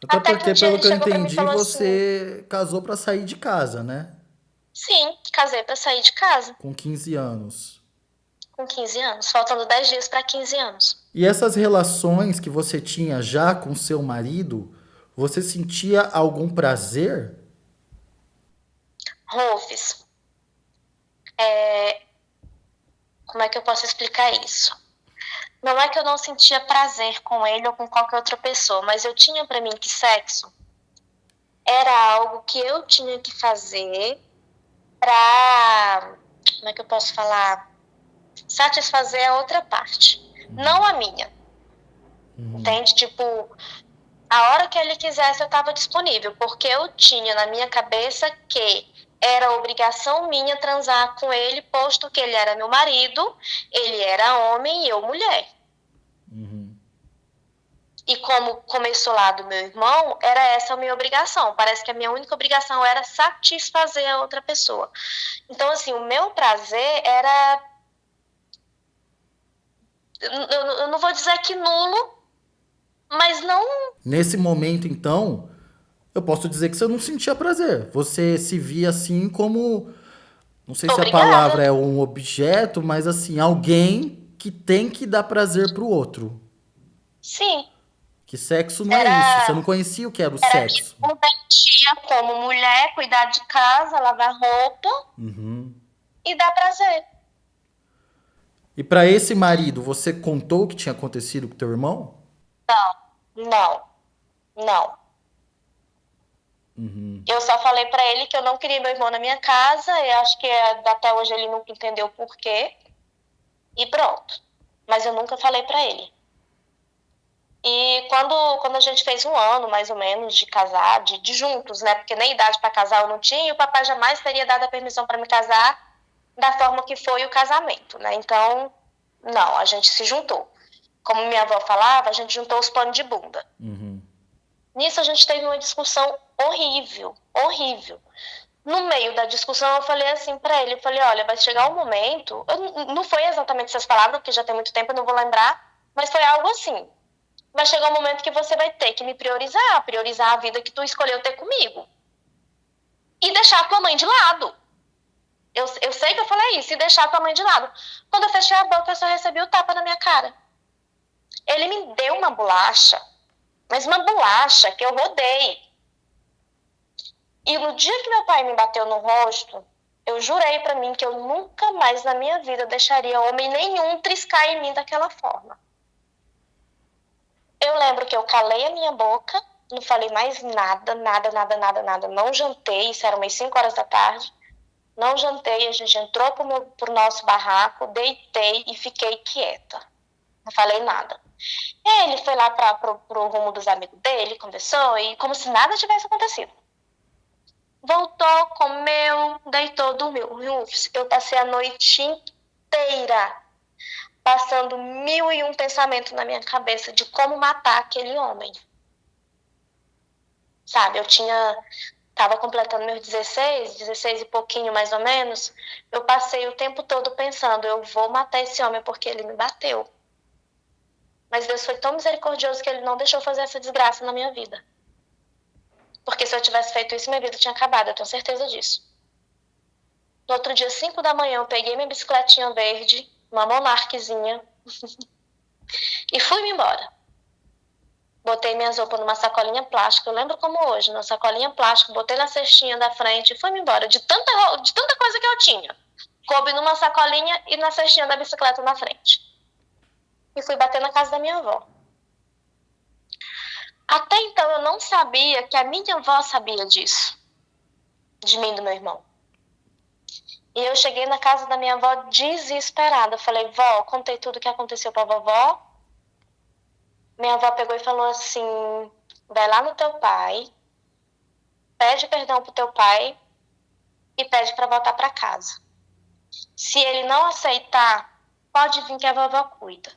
Até Até que porque, um dia pelo ele que eu chegou pra mim e entendi, falou assim, você casou pra sair de casa, né? sim, casei pra sair de casa, Com 15 anos. com 15 anos, faltando 10 dias pra 15 anos. E essas relações que você tinha já com seu marido, você sentia algum prazer? Rufus, como é que eu posso explicar isso? Não é que eu não sentia prazer com ele ou com qualquer outra pessoa, mas eu tinha pra mim que sexo era algo que eu tinha que fazer pra, como é que eu posso falar? Satisfazer a outra parte, não a minha. Entende? Tipo, a hora que ele quisesse eu estava disponível, porque eu tinha na minha cabeça que era obrigação minha transar com ele, posto que ele era meu marido, ele era homem e eu mulher. E como começou lá do meu irmão, era essa a minha obrigação. Parece que a minha única obrigação era satisfazer a outra pessoa. Então, assim, o meu prazer era... Eu não vou dizer que nulo, mas não... Nesse momento, então, eu posso dizer que você não sentia prazer. Você se via assim como, não sei se a palavra Obrigada. é um objeto, mas assim, alguém que tem que dar prazer pro outro. Sim. Que sexo não é isso. Você não conhecia o que era o Era sexo. tipo tia como mulher, cuidar de casa, lavar roupa e dar prazer. E pra esse marido, você contou o que tinha acontecido com teu irmão? Não. Eu só falei pra ele que eu não queria meu irmão na minha casa. Eu acho que até hoje ele nunca entendeu o porquê. E pronto. Mas eu nunca falei pra ele. E quando a gente fez 1 ano, mais ou menos, de casar, de juntos, né? Porque nem idade pra casar eu não tinha. E o papai jamais teria dado a permissão pra me casar da forma que foi o casamento, né? Então, não, a gente se juntou. Como minha avó falava, a gente juntou os panos de bunda. Nisso a gente teve uma discussão horrível. No meio da discussão eu falei assim pra ele, eu falei, olha, vai chegar um momento, não foi exatamente essas palavras, porque já tem muito tempo, eu não vou lembrar, mas foi algo assim, vai chegar um momento que você vai ter que me priorizar a vida que tu escolheu ter comigo. E deixar a tua mãe de lado. Eu sei que eu falei isso, e deixar a tua mãe de lado. Quando eu fechei a boca, eu só recebi o tapa na minha cara. Ele me deu uma bolacha, mas uma bolacha que eu rodei. E no dia que meu pai me bateu no rosto, eu jurei pra mim que eu nunca mais na minha vida deixaria homem nenhum triscar em mim daquela forma. Eu lembro que eu calei a minha boca, não falei mais nada. Não jantei, isso era umas 5 horas da tarde. Não jantei, a gente entrou pro nosso barraco, deitei e fiquei quieta. Não falei nada. Ele foi lá pro rumo dos amigos dele, conversou, e como se nada tivesse acontecido. Voltou, comeu, deitou, dormiu. Eu passei a noite inteira passando 1001 pensamentos na minha cabeça de como matar aquele homem. Sabe, tava completando meus 16 e pouquinho mais ou menos. Eu passei o tempo todo pensando, eu vou matar esse homem porque ele me bateu. Mas Deus foi tão misericordioso que ele não deixou fazer essa desgraça na minha vida. Porque se eu tivesse feito isso, minha vida tinha acabado, eu tenho certeza disso. No outro dia, 5 da manhã, eu peguei minha bicicletinha verde, uma monarquezinha, e fui-me embora. Botei minhas roupas numa sacolinha plástica, eu lembro como hoje, numa sacolinha plástica, botei na cestinha da frente e fui-me embora, de tanta coisa que eu tinha. Coube numa sacolinha e na cestinha da bicicleta na frente. E fui bater na casa da minha avó. Até então eu não sabia que a minha avó sabia disso. De mim e do meu irmão. E eu cheguei na casa da minha avó desesperada. Eu falei, vó, contei tudo o que aconteceu pra vovó. Minha avó pegou e falou assim, vai lá no teu pai pede perdão pro teu pai e pede para voltar para casa. Se ele não aceitar, pode vir que a vovó cuida.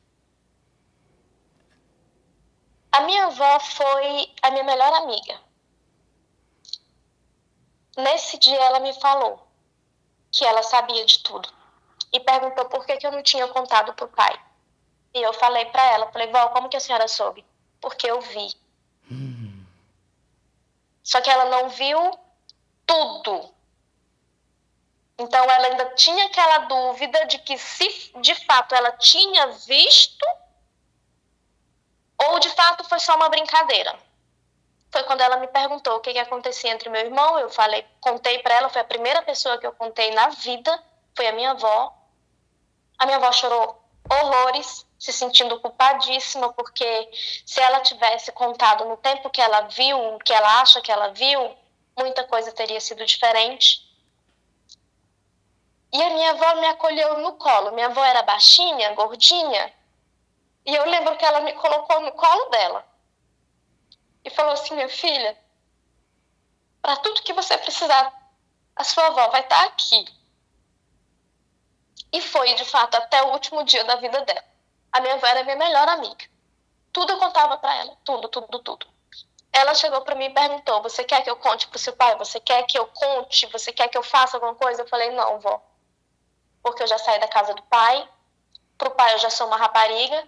A minha avó foi a minha melhor amiga. Nesse dia ela me falou que ela sabia de tudo e perguntou por que eu não tinha contado pro pai. E eu falei para ela, falei, vó, como que a senhora soube? Porque eu vi. Só que ela não viu tudo. Então ela ainda tinha aquela dúvida de que se de fato ela tinha visto ou de fato foi só uma brincadeira. Foi quando ela me perguntou o que acontecia entre meu irmão. Eu falei, contei para ela, foi a primeira pessoa que eu contei na vida, foi a minha avó. A minha avó chorou horrores, se sentindo culpadíssima, porque se ela tivesse contado no tempo que ela viu, o que ela acha que ela viu, muita coisa teria sido diferente. E a minha avó me acolheu no colo. Minha avó era baixinha, gordinha, e eu lembro que ela me colocou no colo dela e falou assim, minha filha, para tudo que você precisar, a sua avó vai estar aqui. E foi, de fato, até o último dia da vida dela. A minha avó era minha melhor amiga. Tudo eu contava para ela, tudo, tudo, tudo. Ela chegou para mim e perguntou, você quer que eu conte pro seu pai? Você quer que eu conte? Você quer que eu faça alguma coisa? Eu falei, não, vó. Porque eu já saí da casa do pai. Pro pai eu já sou uma rapariga.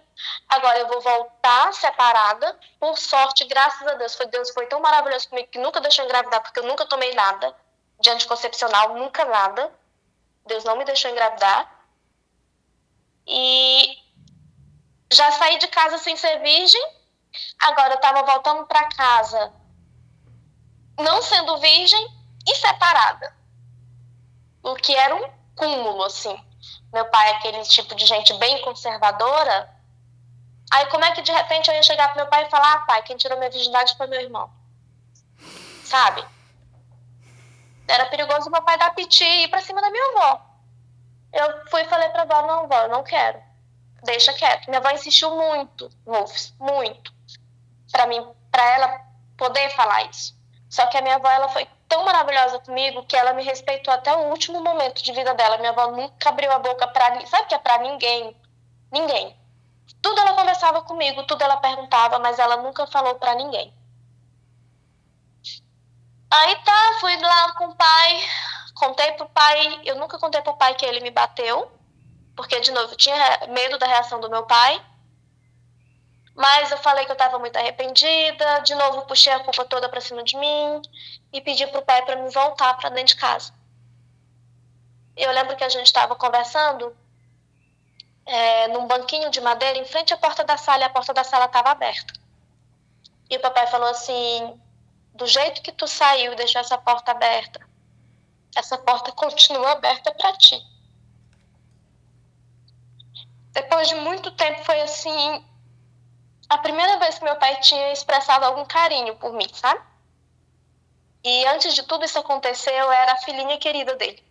Agora eu vou voltar separada. Por sorte, graças a Deus. Deus foi tão maravilhoso comigo que nunca deixou engravidar, porque eu nunca tomei nada de anticoncepcional, nunca nada. Deus não me deixou engravidar. E já saí de casa sem ser virgem. Agora eu tava voltando para casa não sendo virgem e separada. O que era um cúmulo, assim. Meu pai é aquele tipo de gente bem conservadora. Aí como é que de repente eu ia chegar pro meu pai e falar, ah, pai, quem tirou minha virgindade foi meu irmão. Sabe? Era perigoso meu pai dar piti e ir pra cima da minha avó. Eu fui e falei pra avó, não, vó, eu não quero. Deixa quieto. Minha avó insistiu muito, Wolfs, muito, pra ela poder falar isso. Só que a minha avó, ela foi tão maravilhosa comigo que ela me respeitou até o último momento de vida dela. Minha avó nunca abriu a boca pra mim. Sabe o que é pra ninguém? Ninguém. Tudo ela conversava comigo, tudo ela perguntava, mas ela nunca falou pra ninguém. Aí tá, fui lá com o pai, contei pro pai, eu nunca contei pro pai que ele me bateu, porque, de novo, eu tinha medo da reação do meu pai. Mas eu falei que eu estava muito arrependida, de novo puxei a culpa toda pra cima de mim e pedi pro pai para me voltar para dentro de casa. Eu lembro que a gente estava conversando num banquinho de madeira em frente à porta da sala, e a porta da sala estava aberta. E o papai falou assim, do jeito que tu saiu e deixou essa porta aberta, essa porta continua aberta para ti. Depois de muito tempo foi assim, a primeira vez que meu pai tinha expressado algum carinho por mim, sabe? E antes de tudo isso acontecer, eu era a filhinha querida dele.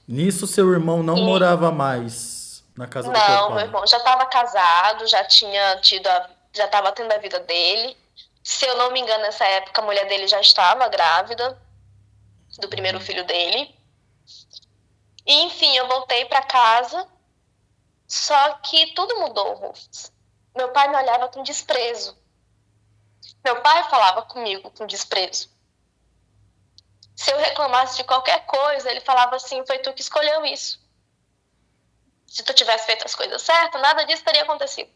Nisso, seu irmão não morava mais na casa do teu Não, meu pai? irmão já estava casado, já estava tendo a vida dele. Se eu não me engano, nessa época, a mulher dele já estava grávida do primeiro filho dele. E, enfim, eu voltei para casa, só que tudo mudou, Rufus. Meu pai me olhava com desprezo. Meu pai falava comigo com desprezo. Se eu reclamasse de qualquer coisa, ele falava assim, foi tu que escolheu isso. Se tu tivesse feito as coisas certas, nada disso teria acontecido.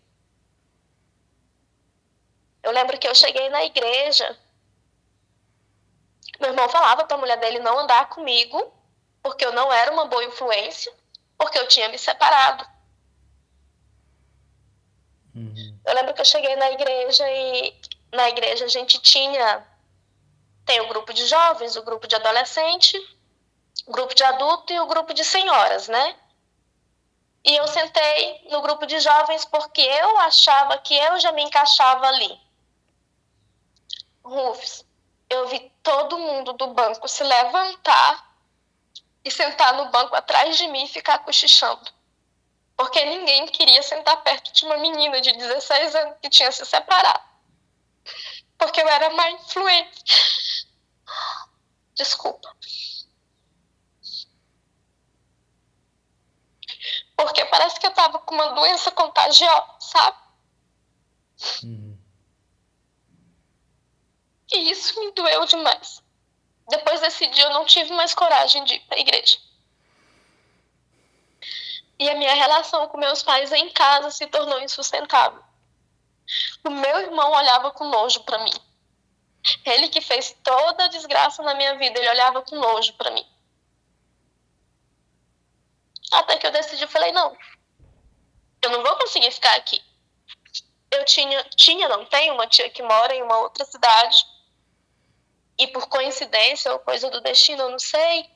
Eu lembro que eu cheguei na igreja, meu irmão falava para a mulher dele não andar comigo, porque eu não era uma boa influência, porque eu tinha me separado. Eu lembro que eu cheguei na igreja e na igreja a gente tem o grupo de jovens, o grupo de adolescente, o grupo de adulto e o grupo de senhoras, né? E eu sentei no grupo de jovens porque eu achava que eu já me encaixava ali. Rufus, eu vi todo mundo do banco se levantar e sentar no banco atrás de mim e ficar cochichando. Porque ninguém queria sentar perto de uma menina de 16 anos que tinha se separado. Porque eu era má influência. Desculpa. Porque parece que eu tava com uma doença contagiosa, sabe? E isso me doeu demais. Depois desse dia eu não tive mais coragem de ir pra igreja. E a minha relação com meus pais em casa se tornou insustentável. O meu irmão olhava com nojo pra mim. Ele que fez toda a desgraça na minha vida, ele olhava com nojo pra mim. Até que eu decidi, falei, não, eu não vou conseguir ficar aqui. Eu não tenho uma tia que mora em uma outra cidade. E por coincidência ou coisa do destino, eu não sei,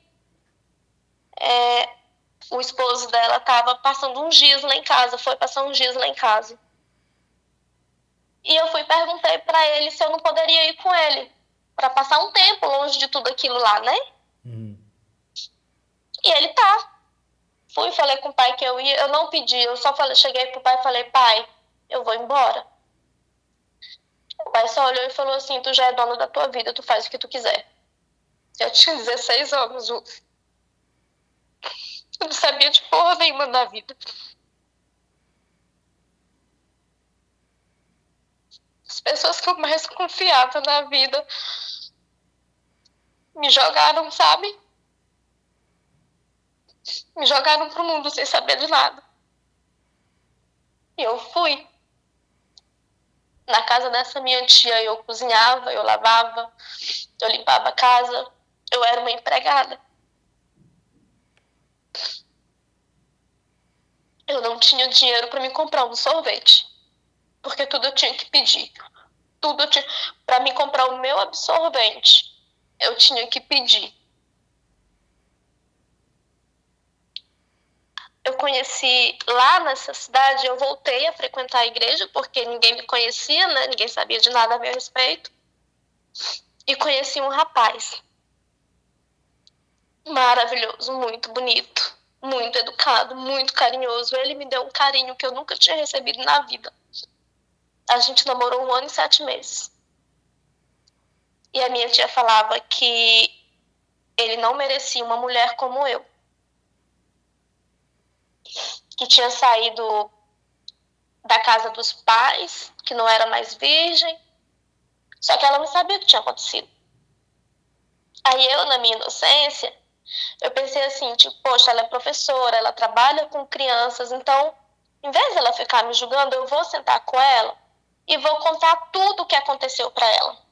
o esposo dela estava passando uns dias lá em casa, foi passar uns dias lá em casa. E eu fui e perguntei para ele se eu não poderia ir com ele, para passar um tempo longe de tudo aquilo lá, né? E ele tá. Fui, falei com o pai que eu ia, eu não pedi, eu só cheguei pro pai e falei, pai, eu vou embora. O pai só olhou e falou assim, tu já é dono da tua vida, tu faz o que tu quiser. Eu tinha 16 anos, eu não sabia de porra nenhuma da vida. As pessoas que eu mais confiava na vida me jogaram, sabe? Me jogaram pro mundo sem saber de nada. E eu fui. Na casa dessa minha tia eu cozinhava, eu lavava, eu limpava a casa, eu era uma empregada. Eu não tinha dinheiro para me comprar um sorvete, porque tudo eu tinha que pedir. Tudo eu tinha... Para me comprar o meu absorvente, eu tinha que pedir. Eu conheci lá nessa cidade, eu voltei a frequentar a igreja, porque ninguém me conhecia, né? Ninguém sabia de nada a meu respeito. E conheci um rapaz maravilhoso, muito bonito, muito educado, muito carinhoso. Ele me deu um carinho que eu nunca tinha recebido na vida. A gente namorou 1 ano e 7 meses. E a minha tia falava que ele não merecia uma mulher como eu, que tinha saído da casa dos pais, que não era mais virgem, só que ela não sabia o que tinha acontecido. Aí eu, na minha inocência, eu pensei assim, tipo, poxa, ela é professora, ela trabalha com crianças, então, em vez dela ficar me julgando, eu vou sentar com ela e vou contar tudo o que aconteceu para ela.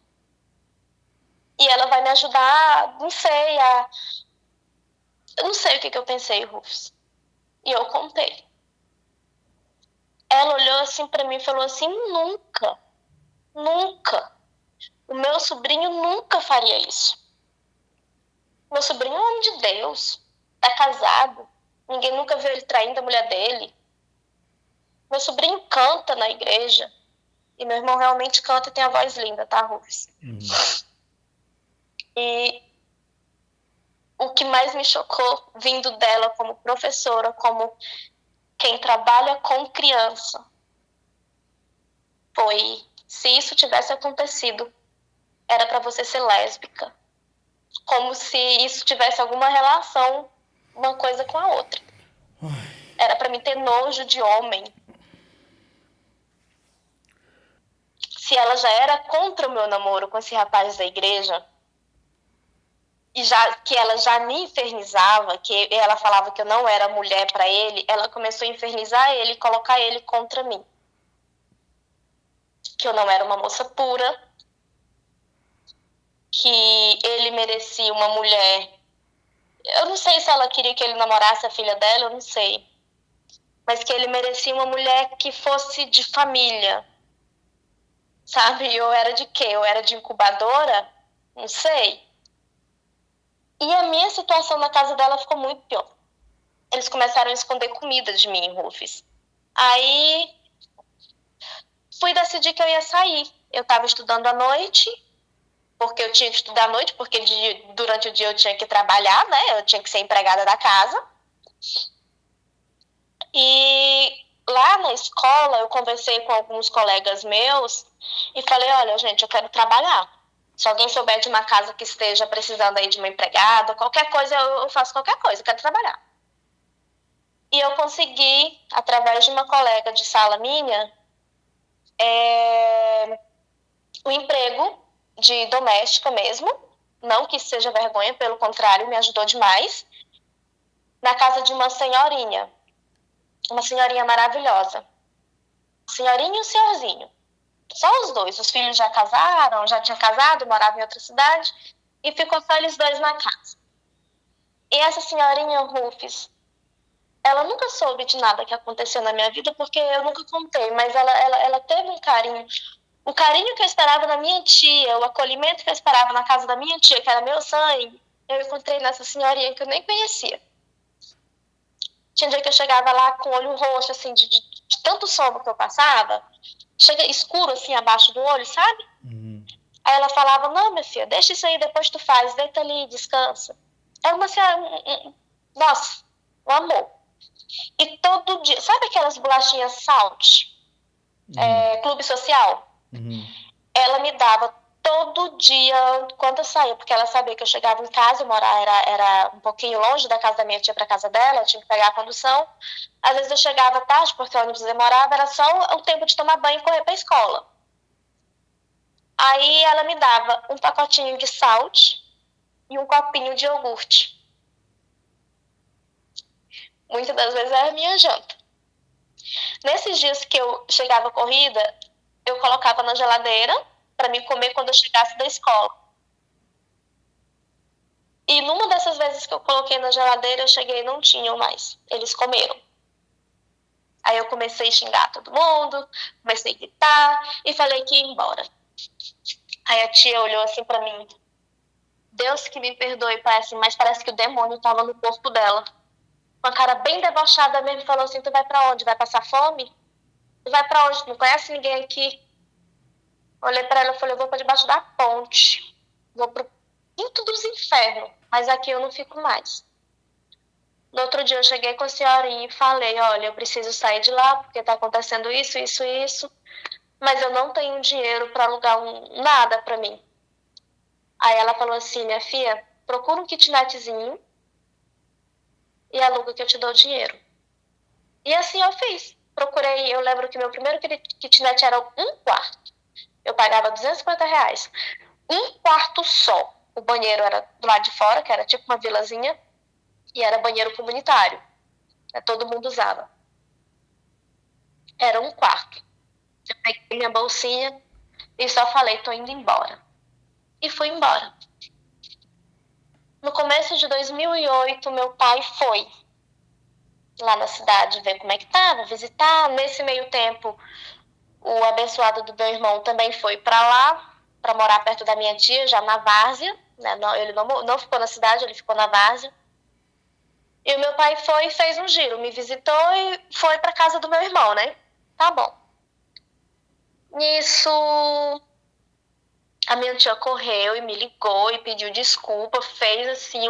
E ela vai me ajudar, não sei, eu não sei o que eu pensei, Rufus. E eu contei. Ela olhou assim para mim e falou assim, nunca, o meu sobrinho nunca faria isso. Meu sobrinho é um homem de Deus, tá casado, ninguém nunca viu ele traindo a mulher dele. Meu sobrinho canta na igreja, e meu irmão realmente canta e tem a voz linda, tá, Rufus? E o que mais me chocou, vindo dela como professora, como quem trabalha com criança, foi, se isso tivesse acontecido, era para você ser lésbica. Como se isso tivesse alguma relação, uma coisa com a outra. Era para mim ter nojo de homem. Se ela já era contra o meu namoro com esse rapaz da igreja, e que ela já me infernizava, que ela falava que eu não era mulher para ele, ela começou a infernizar ele e colocar ele contra mim. Que eu não era uma moça pura, que ele merecia uma mulher. Eu não sei se ela queria que ele namorasse a filha dela, eu não sei. Mas que ele merecia uma mulher que fosse de família. Sabe? Eu era de quê? Eu era de incubadora? Não sei. E a minha situação na casa dela ficou muito pior. Eles começaram a esconder comida de mim, Rufus. Aí fui decidir que eu ia sair. Eu estava estudando à noite, porque eu tinha que estudar à noite, porque durante o dia eu tinha que trabalhar, né? Eu tinha que ser empregada da casa. E lá na escola eu conversei com alguns colegas meus e falei, olha, gente, eu quero trabalhar. Se alguém souber de uma casa que esteja precisando aí de uma empregada, qualquer coisa, eu faço qualquer coisa, eu quero trabalhar. E eu consegui, através de uma colega de sala minha, um emprego de doméstica mesmo. Não que isso seja vergonha, pelo contrário, me ajudou demais. Na casa de uma senhorinha maravilhosa. A senhorinha e o senhorzinho. Só os dois. Os filhos já casaram, já tinham casado, moravam em outra cidade. E ficou só eles dois na casa. E essa senhorinha, Rufus, ela nunca soube de nada que aconteceu na minha vida, porque eu nunca contei, mas ela teve um carinho. O carinho que eu esperava na minha tia, o acolhimento que eu esperava na casa da minha tia, que era meu sangue, eu encontrei nessa senhorinha que eu nem conhecia. Tinha dia que eu chegava lá com o olho roxo, assim, de tanto sono que eu passava, chega escuro, assim, abaixo do olho, sabe? Aí ela falava, não, minha filha, deixa isso aí, depois tu faz, deita ali, descansa. Era uma senhora, nossa, um amor. E todo dia, sabe aquelas bolachinhas Salt? Clube Social? Ela me dava todo dia quando eu saía, porque ela sabia que eu chegava em casa, eu morava, era um pouquinho longe da casa da minha tia para casa dela, eu tinha que pegar a condução. Às vezes eu chegava tarde, porque o ônibus demorava, era só o tempo de tomar banho e correr para a escola. Aí ela me dava um pacotinho de Salt e um copinho de iogurte. Muitas das vezes era a minha janta. Nesses dias que eu chegava corrida, eu colocava na geladeira para me comer quando eu chegasse da escola. E numa dessas vezes que eu coloquei na geladeira, eu cheguei e não tinham mais. Eles comeram. Aí eu comecei a xingar todo mundo, comecei a gritar e falei que ia embora. Aí a tia olhou assim para mim. Deus que me perdoe, mas parece que o demônio estava no corpo dela. Uma cara bem debochada mesmo, falou assim, tu vai pra onde? Vai passar fome? Tu vai pra onde? Tu não conhece ninguém aqui? Olhei pra ela e falei, eu vou pra debaixo da ponte. Vou pro quinto dos infernos, mas aqui eu não fico mais. No outro dia eu cheguei com a senhorinha e falei, olha, eu preciso sair de lá, porque tá acontecendo isso, isso e isso, mas eu não tenho dinheiro pra alugar nada pra mim. Aí ela falou assim, minha filha, procura um kitnetzinho e aluga que eu te dou dinheiro. E assim eu fiz. Procurei, eu lembro que meu primeiro kitnet era um quarto. Eu pagava R$250. Um quarto só. O banheiro era do lado de fora, que era tipo uma vilazinha, e era banheiro comunitário. Todo mundo usava. Era um quarto. Eu peguei minha bolsinha e só falei, tô indo embora. E fui embora. No começo de 2008, meu pai foi lá na cidade ver como é que tava, visitar. Nesse meio tempo, o abençoado do meu irmão também foi para lá, para morar perto da minha tia, já na várzea. Né? Ele não ficou na cidade, ele ficou na várzea. E o meu pai foi e fez um giro, me visitou e foi para casa do meu irmão, né? Tá bom. Nisso, a minha tia correu e me ligou e pediu desculpa, fez assim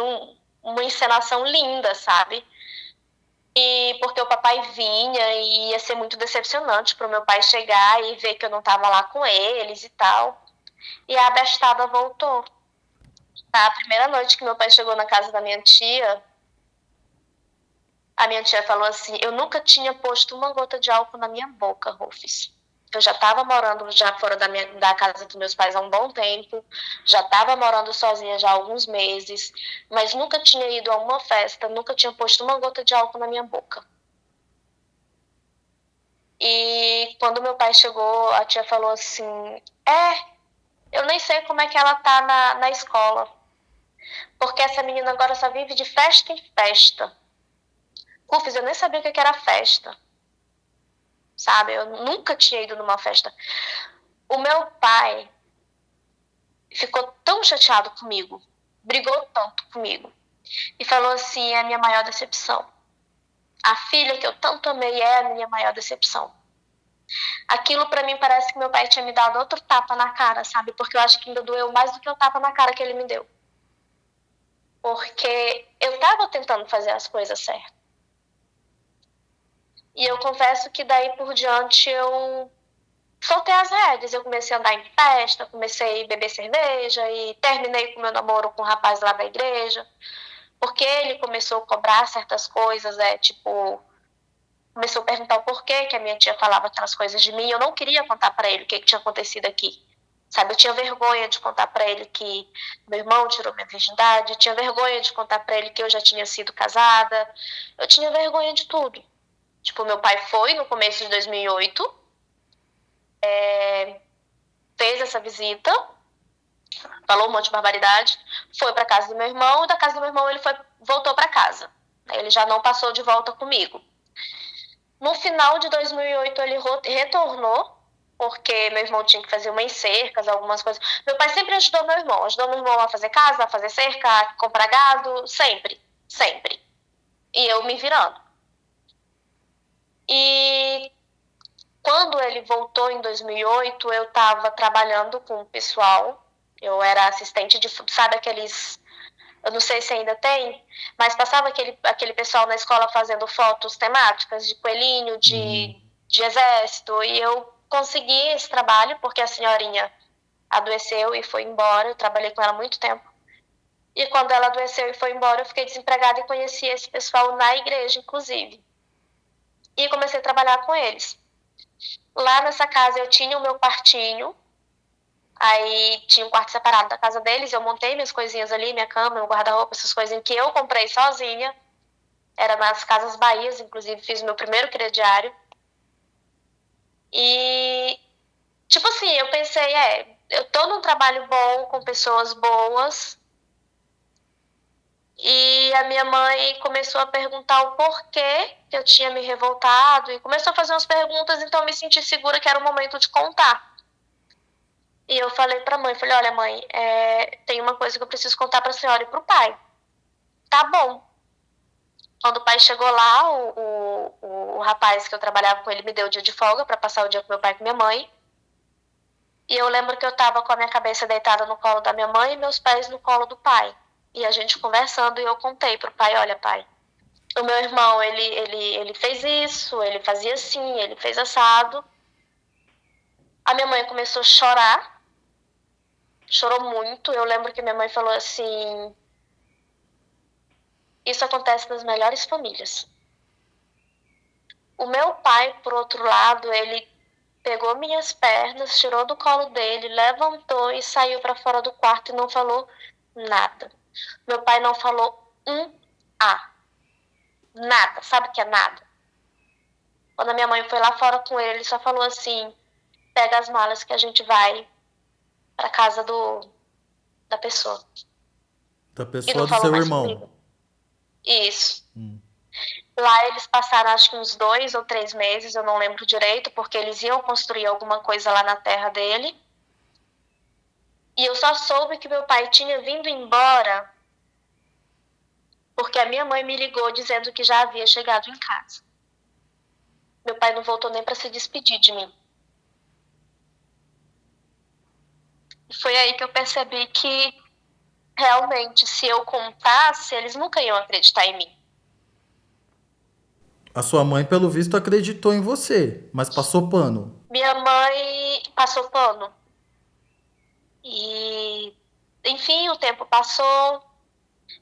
uma encenação linda, sabe? E porque o papai vinha e ia ser muito decepcionante para o meu pai chegar e ver que eu não estava lá com eles e tal. E a abestada voltou. Na primeira noite que meu pai chegou na casa da minha tia, a minha tia falou assim, eu nunca tinha posto uma gota de álcool na minha boca, Rufus. Eu já estava morando já fora da casa dos meus pais há um bom tempo, já estava morando sozinha já há alguns meses, mas nunca tinha ido a uma festa, nunca tinha posto uma gota de álcool na minha boca. E quando meu pai chegou, a tia falou assim, eu nem sei como é que ela tá na escola, porque essa menina agora só vive de festa em festa. Rufus, eu nem sabia o que era festa. Sabe, eu nunca tinha ido numa festa. O meu pai ficou tão chateado comigo, brigou tanto comigo, e falou assim, é a minha maior decepção. A filha que eu tanto amei é a minha maior decepção. Aquilo pra mim parece que meu pai tinha me dado outro tapa na cara, sabe? Porque eu acho que ainda doeu mais do que o tapa na cara que ele me deu. Porque eu tava tentando fazer as coisas certas. E eu confesso que daí por diante eu soltei as rédeas. Eu comecei a andar em festa, comecei a beber cerveja e terminei com meu namoro com um rapaz lá da igreja. Porque ele começou a cobrar certas coisas, tipo, começou a perguntar o porquê que a minha tia falava aquelas coisas de mim. Eu não queria contar para ele o que tinha acontecido aqui. Sabe, eu tinha vergonha de contar para ele que meu irmão tirou minha virgindade, eu tinha vergonha de contar para ele que eu já tinha sido casada, eu tinha vergonha de tudo. Tipo, meu pai foi no começo de 2008, fez essa visita, falou um monte de barbaridade, foi para casa do meu irmão, e da casa do meu irmão ele voltou para casa. Ele já não passou de volta comigo. No final de 2008 ele retornou, porque meu irmão tinha que fazer umas cercas, algumas coisas. Meu pai sempre ajudou meu irmão a fazer casa, a fazer cerca, a comprar gado, sempre. E eu me virando. E quando ele voltou em 2008, eu estava trabalhando com o pessoal, eu era assistente de, sabe aqueles, eu não sei se ainda tem, mas passava aquele pessoal na escola fazendo fotos temáticas de coelhinho, de exército, e eu consegui esse trabalho porque a senhorinha adoeceu e foi embora. Eu trabalhei com ela há muito tempo. E quando ela adoeceu e foi embora, eu fiquei desempregada e conheci esse pessoal na igreja, inclusive. E comecei a trabalhar com eles. Lá nessa casa eu tinha o meu quartinho, aí tinha um quarto separado da casa deles, eu montei minhas coisinhas ali, minha cama, meu guarda-roupa, essas coisinhas que eu comprei sozinha. Era nas Casas Bahias, inclusive fiz o meu primeiro crediário. E, tipo assim, eu pensei, eu tô num trabalho bom, com pessoas boas. E a minha mãe começou a perguntar o porquê que eu tinha me revoltado. E começou a fazer umas perguntas, então eu me senti segura que era o momento de contar. E eu falei pra mãe, olha mãe, tem uma coisa que eu preciso contar pra senhora e pro pai. Tá bom. Quando o pai chegou lá, o rapaz que eu trabalhava com ele me deu o dia de folga para passar o dia com meu pai e com minha mãe. E eu lembro que eu estava com a minha cabeça deitada no colo da minha mãe e meus pés no colo do pai. E a gente conversando, e eu contei pro pai, olha pai, o meu irmão, ele fez isso, ele fazia assim, ele fez assado. A minha mãe começou a chorar, chorou muito. Eu lembro que minha mãe falou assim, isso acontece nas melhores famílias. O meu pai, por outro lado, ele pegou minhas pernas, tirou do colo dele, levantou e saiu para fora do quarto e não falou nada. Meu pai não falou A. Nada. Sabe o que é nada? Quando a minha mãe foi lá fora com ele só falou assim, pega as malas que a gente vai para casa da pessoa. Da pessoa do seu irmão. Comigo. Isso. Lá eles passaram acho que uns 2 ou 3 meses, eu não lembro direito, porque eles iam construir alguma coisa lá na terra dele. E eu só soube que meu pai tinha vindo embora porque a minha mãe me ligou dizendo que já havia chegado em casa. Meu pai não voltou nem para se despedir de mim. E foi aí que eu percebi que realmente, se eu contasse, eles nunca iam acreditar em mim. A sua mãe, pelo visto, acreditou em você, mas passou pano. Minha mãe passou pano. E, enfim, o tempo passou.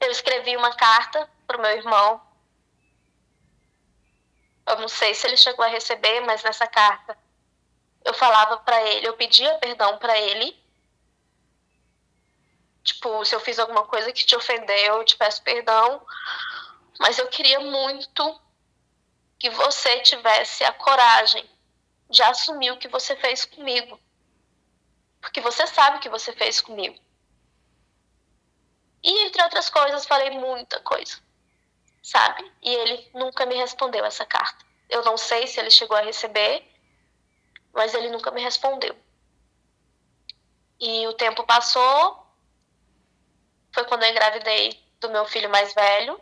Eu escrevi uma carta pro meu irmão. Eu não sei se ele chegou a receber, mas nessa carta eu falava pra ele, eu pedia perdão pra ele. Tipo, se eu fiz alguma coisa que te ofendeu, eu te peço perdão. Mas eu queria muito que você tivesse a coragem de assumir o que você fez comigo. Porque você sabe o que você fez comigo. E, entre outras coisas, falei muita coisa, sabe? E ele nunca me respondeu essa carta. Eu não sei se ele chegou a receber, mas ele nunca me respondeu. E o tempo passou. Foi quando eu engravidei do meu filho mais velho.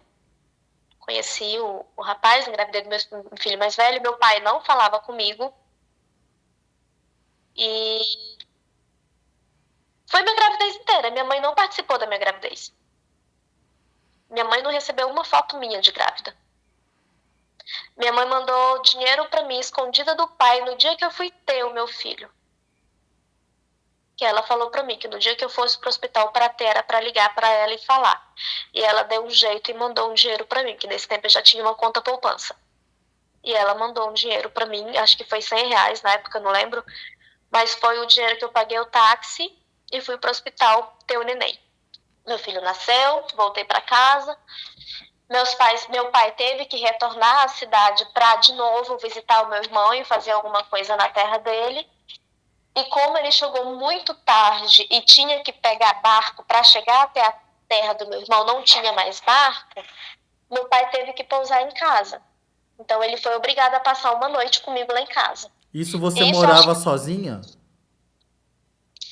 Conheci o rapaz, engravidei do meu filho mais velho. Meu pai não falava comigo. E foi minha gravidez inteira. Minha mãe não participou da minha gravidez. Minha mãe não recebeu uma foto minha de grávida. Minha mãe mandou dinheiro para mim, escondida do pai, no dia que eu fui ter o meu filho. Que ela falou para mim que no dia que eu fosse pro hospital para ter, era para ligar para ela e falar. E ela deu um jeito e mandou um dinheiro para mim, que nesse tempo eu já tinha uma conta poupança. E ela mandou um dinheiro para mim, acho que foi R$ 100 na época, não lembro. Mas foi o dinheiro que eu paguei o táxi e fui pro hospital ter o neném. Meu filho nasceu, voltei para casa. Meu pai teve que retornar à cidade para de novo visitar o meu irmão e fazer alguma coisa na terra dele. E como ele chegou muito tarde e tinha que pegar barco para chegar até a terra do meu irmão, não tinha mais barco, meu pai teve que pousar em casa. Então ele foi obrigado a passar uma noite comigo lá em casa. Isso você E morava sozinha?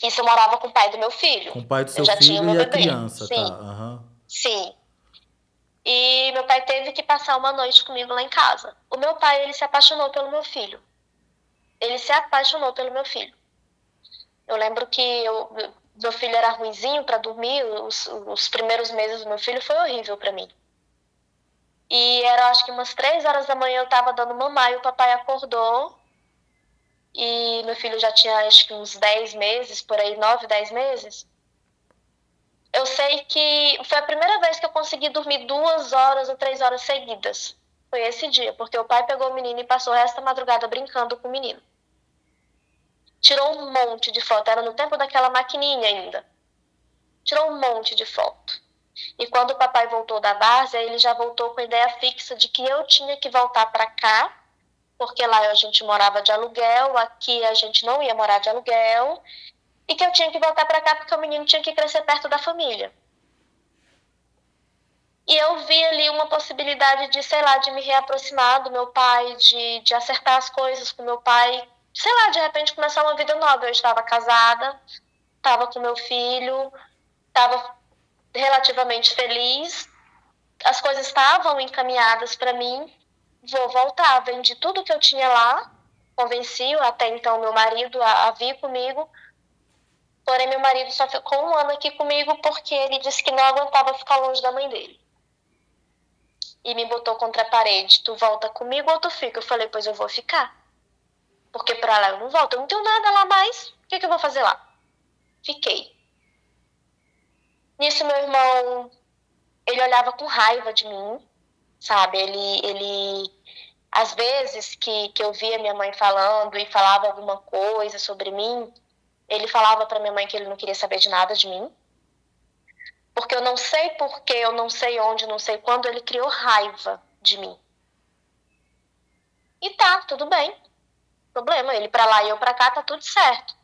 isso eu morava com o pai do meu filho. Com o pai do Eu seu já tinha o filho meu e a bebê. criança, tá? Sim, Aham. sim. E meu pai teve que passar uma noite comigo lá em casa. O meu pai, ele se apaixonou pelo meu filho. Ele se apaixonou pelo meu filho. Eu lembro que meu filho era ruinzinho para dormir. Os primeiros meses do meu filho foi horrível para mim. E era, acho que umas 3 horas da manhã eu tava dando mamar e o papai acordou. E meu filho já tinha, acho que uns 10 meses, por aí, 9, 10 meses. Eu sei que foi a primeira vez que eu consegui dormir 2 horas ou 3 horas seguidas. Foi esse dia, porque o pai pegou o menino e passou o resto da madrugada brincando com o menino. Tirou um monte de foto, era no tempo daquela maquininha ainda. Tirou um monte de foto. E quando o papai voltou da várzea, ele já voltou com a ideia fixa de que eu tinha que voltar para cá, porque lá a gente morava de aluguel, aqui a gente não ia morar de aluguel, e que eu tinha que voltar para cá porque o menino tinha que crescer perto da família. E eu vi ali uma possibilidade de, sei lá, de me reaproximar do meu pai, de acertar as coisas com meu pai, sei lá, de repente começar uma vida nova. Eu estava casada, estava com meu filho, estava relativamente feliz, as coisas estavam encaminhadas para mim. Vou voltar, vendi tudo que eu tinha lá, convenci até então meu marido a vir comigo. Porém, meu marido só ficou 1 ano aqui comigo porque ele disse que não aguentava ficar longe da mãe dele. E me botou contra a parede. Tu volta comigo ou tu fica? Eu falei, pois eu vou ficar. Porque pra lá eu não volto. Eu não tenho nada lá mais. O que eu vou fazer lá? Fiquei. Nisso, meu irmão, ele olhava com raiva de mim, sabe? Ele às vezes que eu via minha mãe falando e falava alguma coisa sobre mim, ele falava pra minha mãe que ele não queria saber de nada de mim. Porque eu não sei porquê, eu não sei onde, não sei quando, ele criou raiva de mim. E tá, tudo bem. Problema, ele pra lá e eu pra cá, tá tudo certo.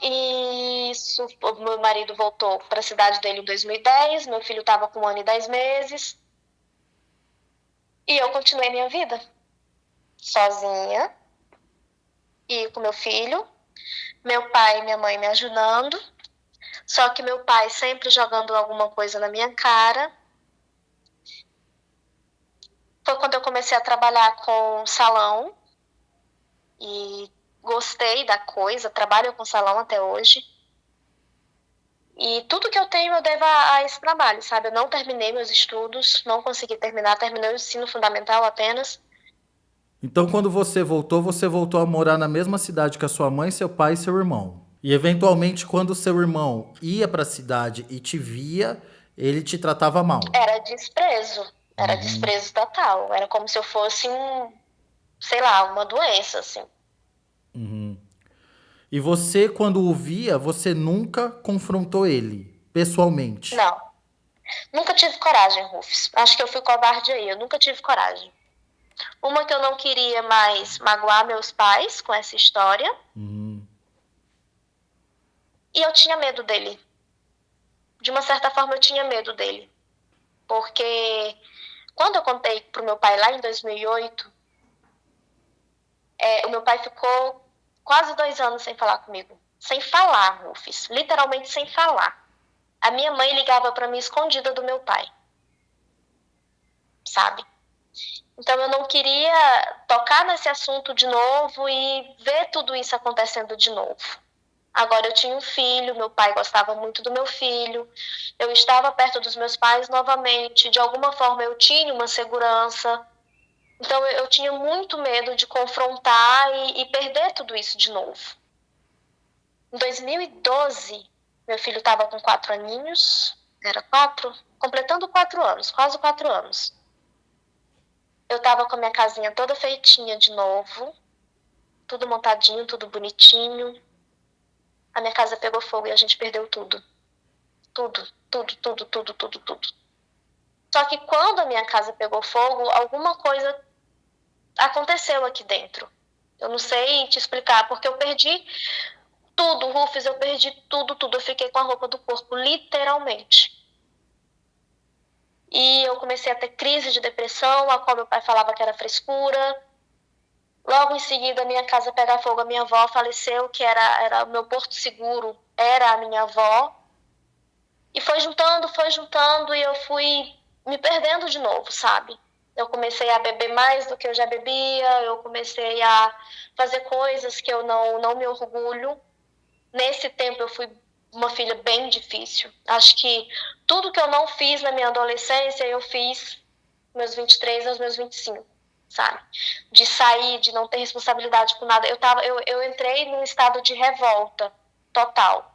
Isso, o meu marido voltou pra cidade dele em 2010, meu filho tava com 1 ano e 10 meses. E eu continuei minha vida. Sozinha. E com meu filho. Meu pai e minha mãe me ajudando. Só que meu pai sempre jogando alguma coisa na minha cara. Foi quando eu comecei a trabalhar com salão. E gostei da coisa, trabalho com salão até hoje. E tudo que eu tenho eu devo a esse trabalho, sabe? Eu não terminei meus estudos, não consegui terminar, terminei o ensino fundamental apenas. Então, quando você voltou a morar na mesma cidade que a sua mãe, seu pai e seu irmão. E, eventualmente, quando o seu irmão ia para a cidade e te via, ele te tratava mal. Era desprezo total. Era como se eu fosse sei lá, uma doença, assim. Uhum. E você, quando o via, você nunca confrontou ele, pessoalmente? Não, nunca tive coragem, Rufus. Acho que eu fui covarde aí, eu nunca tive coragem. Uma que eu não queria mais magoar meus pais com essa história. Uhum. E eu tinha medo dele. De uma certa forma, eu tinha medo dele. Porque quando eu contei pro meu pai lá em 2008, o meu pai ficou quase 2 anos sem falar comigo. Sem falar, Rufus. Literalmente sem falar. A minha mãe ligava para mim escondida do meu pai. Sabe? Então eu não queria tocar nesse assunto de novo e ver tudo isso acontecendo de novo. Agora eu tinha um filho, meu pai gostava muito do meu filho, eu estava perto dos meus pais novamente, de alguma forma eu tinha uma segurança. Então eu tinha muito medo de confrontar e perder tudo isso de novo. Em 2012, meu filho estava com 4 aninhos, era 4, completando 4 anos, quase 4 anos. Eu estava com a minha casinha toda feitinha de novo, tudo montadinho, tudo bonitinho. A minha casa pegou fogo e a gente perdeu tudo. Tudo, tudo, tudo, tudo, tudo, tudo. Só que quando a minha casa pegou fogo, alguma coisa aconteceu aqui dentro. Eu não sei te explicar, porque eu perdi tudo, Rufus, eu perdi tudo, tudo. Eu fiquei com a roupa do corpo, literalmente. E eu comecei a ter crise de depressão, a qual meu pai falava que era frescura. Logo em seguida, a minha casa pega fogo, a minha avó faleceu, que era o meu porto seguro, era a minha avó. E foi juntando, e eu fui me perdendo de novo, sabe? Eu comecei a beber mais do que eu já bebia, eu comecei a fazer coisas que eu não me orgulho. Nesse tempo eu fui uma filha bem difícil. Acho que tudo que eu não fiz na minha adolescência, eu fiz meus 23 aos meus 25, sabe? De sair, de não ter responsabilidade com nada. Eu entrei num estado de revolta total.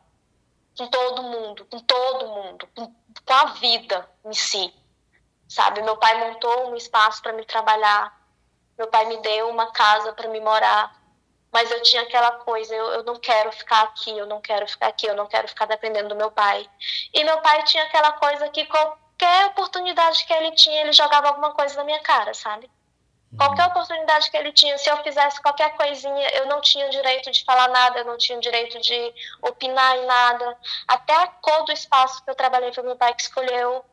Com todo mundo, com a vida em si, sabe? Meu pai montou um espaço para me trabalhar, meu pai me deu uma casa para me morar, mas eu tinha aquela coisa, eu não quero ficar aqui, eu não quero ficar aqui, eu não quero ficar dependendo do meu pai. E meu pai tinha aquela coisa que qualquer oportunidade que ele tinha, ele jogava alguma coisa na minha cara, sabe? Qualquer oportunidade que ele tinha, se eu fizesse qualquer coisinha, eu não tinha direito de falar nada, eu não tinha direito de opinar em nada. Até a cor do espaço que eu trabalhei foi meu pai que escolheu,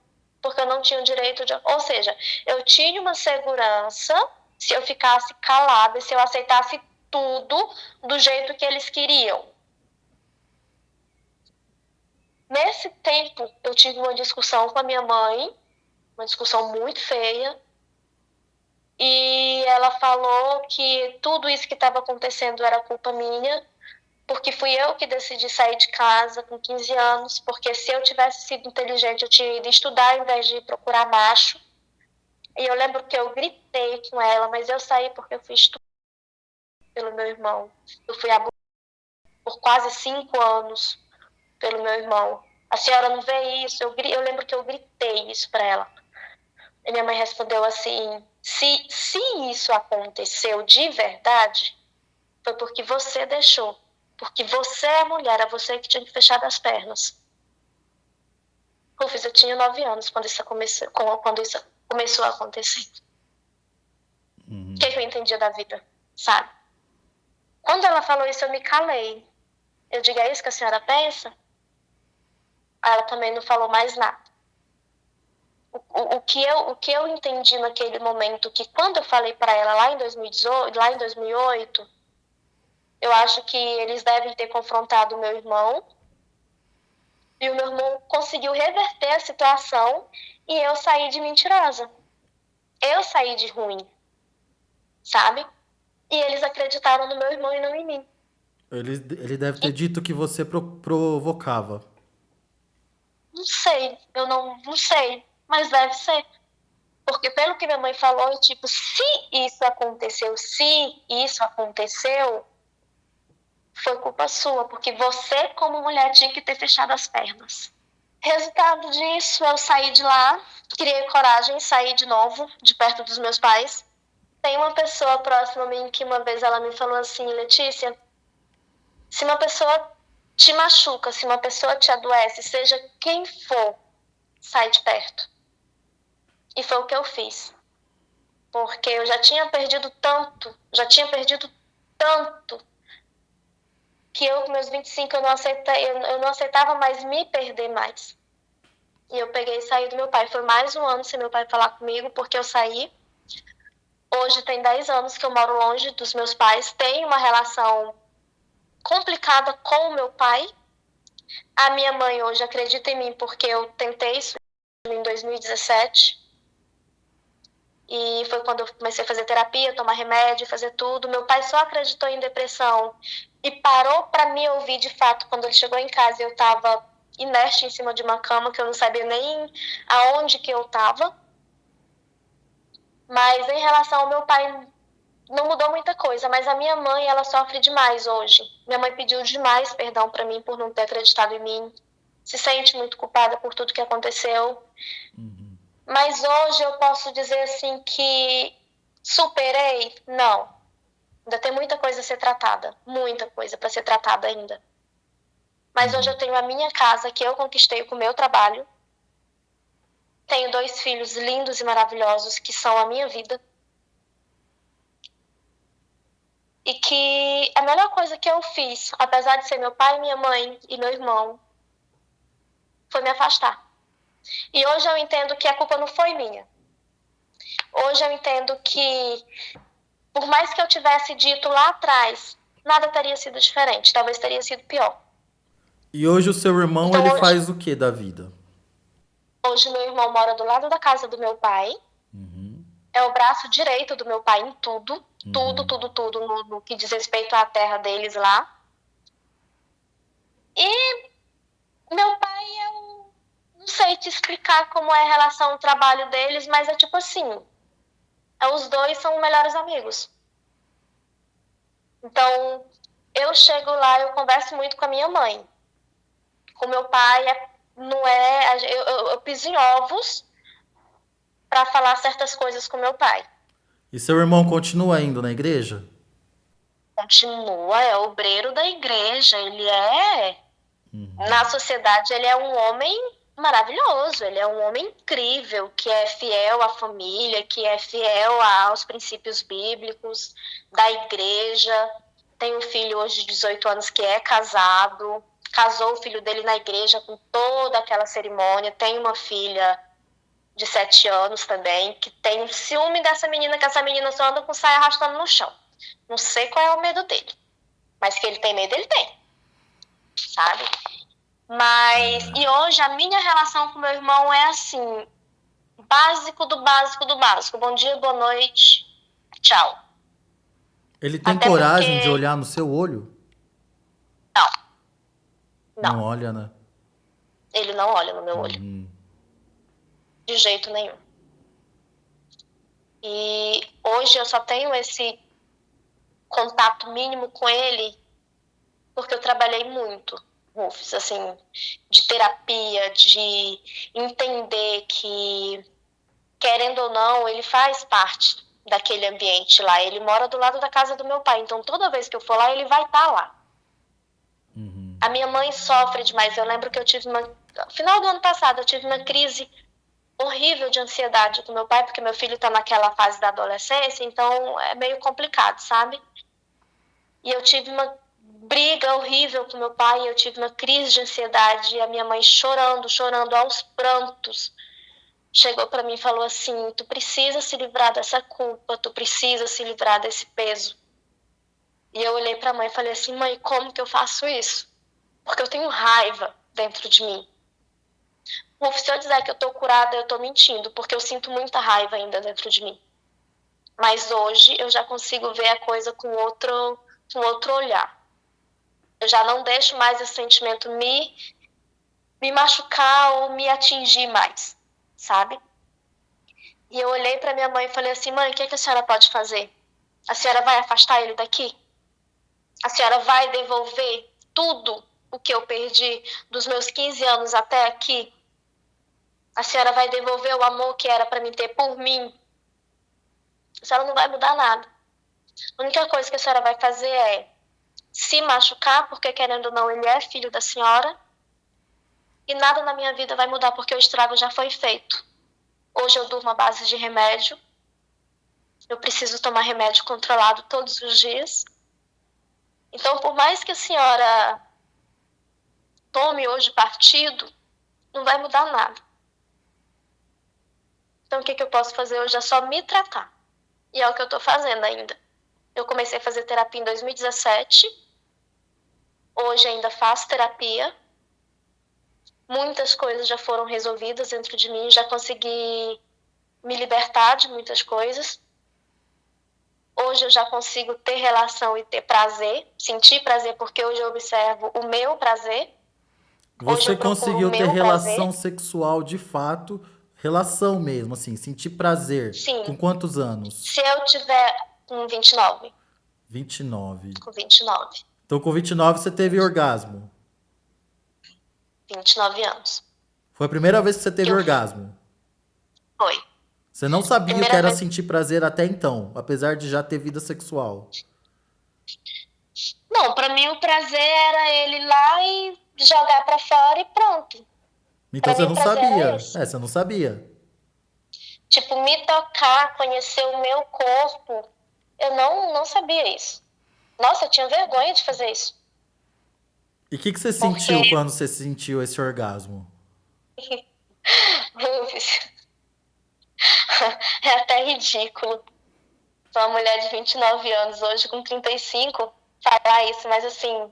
porque eu não tinha o direito de... Ou seja, eu tinha uma segurança se eu ficasse calada, se eu aceitasse tudo do jeito que eles queriam. Nesse tempo, eu tive uma discussão com a minha mãe, uma discussão muito feia, e ela falou que tudo isso que estava acontecendo era culpa minha, porque fui eu que decidi sair de casa com 15 anos, porque se eu tivesse sido inteligente, eu tinha ido estudar ao invés de procurar macho. E eu lembro que eu gritei com ela, mas eu saí porque eu fui estudar pelo meu irmão. Eu fui abusada por quase 5 anos pelo meu irmão. A senhora não vê isso? Eu lembro que eu gritei isso para ela. E minha mãe respondeu assim: se isso aconteceu de verdade, foi porque você deixou. Porque você é mulher, é você que tinha que fechar as pernas. Rufus, eu tinha 9 anos quando isso começou a acontecer. O que eu entendia da vida, sabe? Quando ela falou isso, eu me calei. Eu digo: é isso que a senhora pensa? Ela também não falou mais nada. O que eu entendi naquele momento, que quando eu falei para ela lá em 2018, lá em 2008, eu acho que eles devem ter confrontado o meu irmão, e o meu irmão conseguiu reverter a situação, e eu saí de mentirosa. Eu saí de ruim, sabe? E eles acreditaram no meu irmão e não em mim. Ele deve ter dito que você provocava. Não sei, eu não sei, mas deve ser. Porque pelo que minha mãe falou, tipo, se isso aconteceu, foi culpa sua, porque você, como mulher, tinha que ter fechado as pernas. Resultado disso, eu saí de lá, criei coragem, saí de novo, de perto dos meus pais. Tem uma pessoa próxima a mim que uma vez ela me falou assim: Letícia, se uma pessoa te machuca, se uma pessoa te adoece, seja quem for, sai de perto. E foi o que eu fiz. Porque eu já tinha perdido tanto, que eu, com meus 25, eu não aceitava mais me perder mais. E eu peguei e saí do meu pai. Foi mais um ano sem meu pai falar comigo, porque eu saí. Hoje tem 10 anos que eu moro longe dos meus pais. Tenho uma relação complicada com o meu pai. A minha mãe hoje acredita em mim porque eu tentei isso em 2017. E foi quando eu comecei a fazer terapia, tomar remédio, fazer tudo. Meu pai só acreditou em depressão e parou para me ouvir de fato quando ele chegou em casa. Eu estava inerte em cima de uma cama, que eu não sabia nem aonde que eu estava. Mas em relação ao meu pai, não mudou muita coisa. Mas a minha mãe, ela sofre demais hoje. Minha mãe pediu demais perdão para mim por não ter acreditado em mim. Se sente muito culpada por tudo que aconteceu. Mas hoje eu posso dizer assim que superei? Não. Ainda tem muita coisa a ser tratada. Muita coisa para ser tratada ainda. Mas hoje eu tenho a minha casa, que eu conquistei com o meu trabalho. Tenho 2 filhos lindos e maravilhosos, que são a minha vida. E que a melhor coisa que eu fiz, apesar de ser meu pai, minha mãe e meu irmão, foi me afastar. E hoje eu entendo que a culpa não foi minha. Hoje eu entendo que, por mais que eu tivesse dito lá atrás, nada teria sido diferente. Talvez teria sido pior. E hoje o seu irmão, Então, ele hoje- faz o que da vida? Hoje meu irmão mora do lado da casa do meu pai. É o braço direito do meu pai em tudo. Tudo no que diz respeito à terra deles lá. E meu pai, eu não sei te explicar como é a relação ao trabalho deles, mas é tipo assim, os 2 são melhores amigos. Então, eu chego lá, eu converso muito com a minha mãe. Com meu pai, não é, eu piso em ovos para falar certas coisas com meu pai. E seu irmão continua indo na igreja? Continua, é obreiro da igreja, ele é, na sociedade, ele é um homem maravilhoso, ele é um homem incrível, que é fiel à família, que é fiel aos princípios bíblicos da igreja. Tem um filho hoje de 18 anos que é casado, casou o filho dele na igreja com toda aquela cerimônia. Tem uma filha de 7 anos também, que tem ciúme dessa menina, que essa menina só anda com saia arrastando no chão. Não sei qual é o medo dele, mas que ele tem medo, ele tem, sabe? Mas, e hoje a minha relação com meu irmão é assim, básico do básico do básico. Bom dia, boa noite, tchau. Ele tem Até coragem porque- de olhar no seu olho? Não. Não olha, né? Ele não olha no meu olho. De jeito nenhum. E hoje eu só tenho esse contato mínimo com ele porque eu trabalhei muito, Rufus, assim, de terapia, de entender que, querendo ou não, ele faz parte daquele ambiente lá. Ele mora do lado da casa do meu pai, então toda vez que eu for lá, ele vai estar lá. A minha mãe sofre demais. Eu lembro que eu tive no final do ano passado, eu tive uma crise horrível de ansiedade com meu pai, porque meu filho está naquela fase da adolescência, então é meio complicado, sabe? E eu tive uma briga horrível com meu pai, eu tive uma crise de ansiedade, e a minha mãe chorando aos prantos, chegou para mim e falou assim: tu precisa se livrar dessa culpa, tu precisa se livrar desse peso. E eu olhei para a mãe e falei assim: mãe, como que eu faço isso? Porque eu tenho raiva dentro de mim. Se eu dizer que eu tô curada, eu tô mentindo, porque eu sinto muita raiva ainda dentro de mim. Mas hoje eu já consigo ver a coisa com outro olhar. Eu já não deixo mais esse sentimento me machucar ou me atingir mais, sabe? E eu olhei para minha mãe e falei assim: mãe, o que a senhora pode fazer? A senhora vai afastar ele daqui? A senhora vai devolver tudo o que eu perdi dos meus 15 anos até aqui? A senhora vai devolver o amor que era para me ter por mim? A senhora não vai mudar nada. A única coisa que a senhora vai fazer é se machucar, porque querendo ou não, ele é filho da senhora. E nada na minha vida vai mudar, porque o estrago já foi feito. Hoje eu durmo à base de remédio. Eu preciso tomar remédio controlado todos os dias. Então, por mais que a senhora tome hoje partido, não vai mudar nada. Então, o que eu posso fazer hoje é só me tratar. E é o que eu estou fazendo ainda. Eu comecei a fazer terapia em 2017. Hoje ainda faço terapia. Muitas coisas já foram resolvidas dentro de mim. Já consegui me libertar de muitas coisas. Hoje eu já consigo ter relação e ter prazer, sentir prazer, porque hoje eu observo o meu prazer. Hoje Você eu procuro o conseguiu ter meu relação prazer. sexual de fato, relação mesmo, assim, sentir prazer. Com Sim, quantos anos? se eu tiver com 29, 29. com 29, Então, com 29 você teve orgasmo. 29 anos. Foi a primeira vez que você Que teve eu orgasmo. foi. Você não sabia o que Primeira era vez. sentir prazer até então, apesar de já ter vida sexual. Não, pra mim o prazer era ele ir lá e jogar pra fora e pronto. Então Pra você mim o não prazer era sabia. esse. É, você não sabia. Tipo, me tocar, conhecer o meu corpo. Eu não sabia isso. Nossa, eu tinha vergonha de fazer isso. E o que você Porque, sentiu quando você sentiu esse orgasmo? Rufus, é até ridículo. Sou uma mulher de 29 anos, hoje com 35, falar isso, mas assim,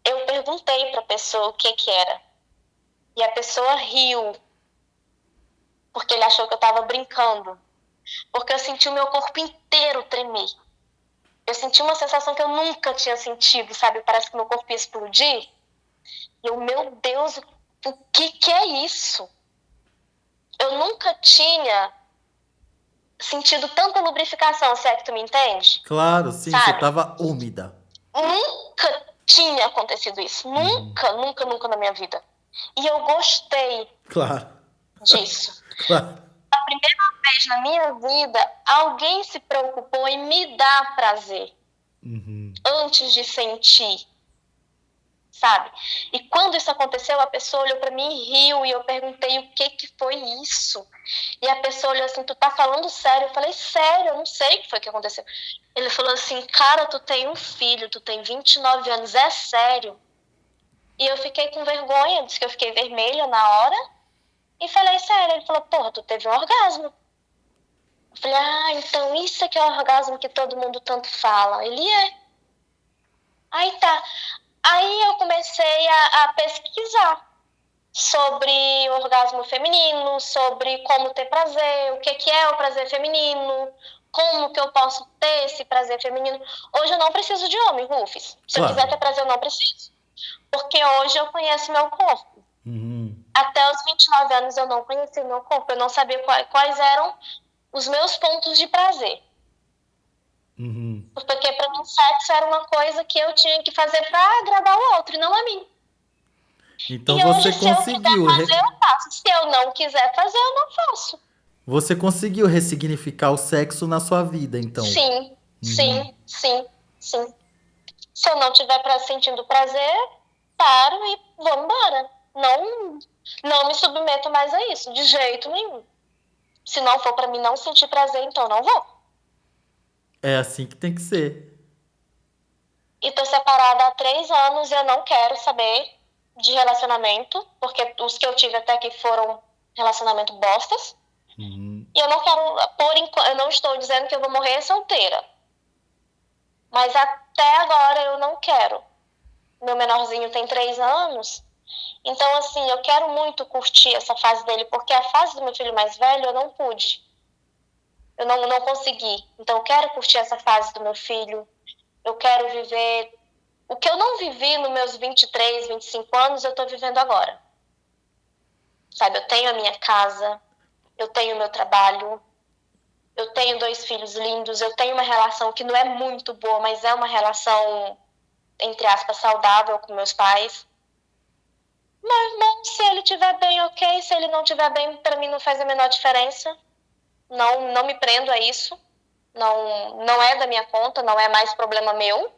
eu perguntei pra pessoa o que era. E a pessoa riu, porque ele achou que eu tava brincando. Porque eu senti o meu corpo inteiro tremer. Eu senti uma sensação que eu nunca tinha sentido, sabe? Parece que meu corpo ia explodir. E eu, meu Deus, o que é isso? Eu nunca tinha sentido tanta lubrificação, se é que tu me entende, Claro, sim, você sabe? tava úmida. Nunca tinha acontecido isso. Nunca, nunca, nunca na minha vida. E eu gostei Claro, disso. claro. A primeira vez na minha vida, alguém se preocupou em me dar prazer antes de sentir, sabe? E quando isso aconteceu, a pessoa olhou pra mim e riu, e eu perguntei o que foi isso. E a pessoa olhou assim, tu tá falando sério? Eu falei, sério, eu não sei o que foi que aconteceu. Ele falou assim, cara, tu tem um filho, tu tem 29 anos, é sério? E eu fiquei com vergonha, disse que eu fiquei vermelha na hora, e falei, sério. Ele falou, porra, tu teve um orgasmo. Eu falei, ah, então isso é que é o orgasmo que todo mundo tanto fala. Ele é. Aí tá. Aí eu comecei a pesquisar sobre o orgasmo feminino, sobre como ter prazer, o que é o prazer feminino, como que eu posso ter esse prazer feminino. Hoje eu não preciso de homem, Rufus. Se eu quiser ter Claro. prazer, eu não preciso. Porque hoje eu conheço meu corpo. Uhum. Até os 29 anos eu não conhecia meu corpo, eu não sabia quais eram os meus pontos de prazer. Uhum. Porque pra mim sexo era uma coisa que eu tinha que fazer pra agradar o outro e não a mim. Então E você hoje, se eu quiser conseguiu, fazer, eu faço. Se eu não quiser fazer, eu não faço. você conseguiu ressignificar o sexo na sua vida, então. Sim, sim, sim, sim. Se eu não estiver sentindo prazer, paro e vou embora. Não me submeto mais a isso, de jeito nenhum. Se não for pra mim não sentir prazer, então não vou. É assim que tem que ser. E tô separada há 3 anos e eu não quero saber de relacionamento, porque os que eu tive até aqui foram relacionamento bostas. E eu não quero, por enquanto, eu não estou dizendo que eu vou morrer solteira. Mas até agora eu não quero. Meu menorzinho tem 3 anos. Então, assim, eu quero muito curtir essa fase dele, porque a fase do meu filho mais velho eu não pude. Eu não consegui. Então, eu quero curtir essa fase do meu filho. Eu quero viver o que eu não vivi nos meus 23, 25 anos, eu tô vivendo agora. Sabe, eu tenho a minha casa, eu tenho o meu trabalho, eu tenho 2 filhos lindos, eu tenho uma relação que não é muito boa, mas é uma relação, entre aspas, saudável com meus pais. Meu irmão, se ele estiver bem, ok. Se ele não estiver bem, pra mim não faz a menor diferença. Não me prendo a isso. Não é da minha conta, não é mais problema meu.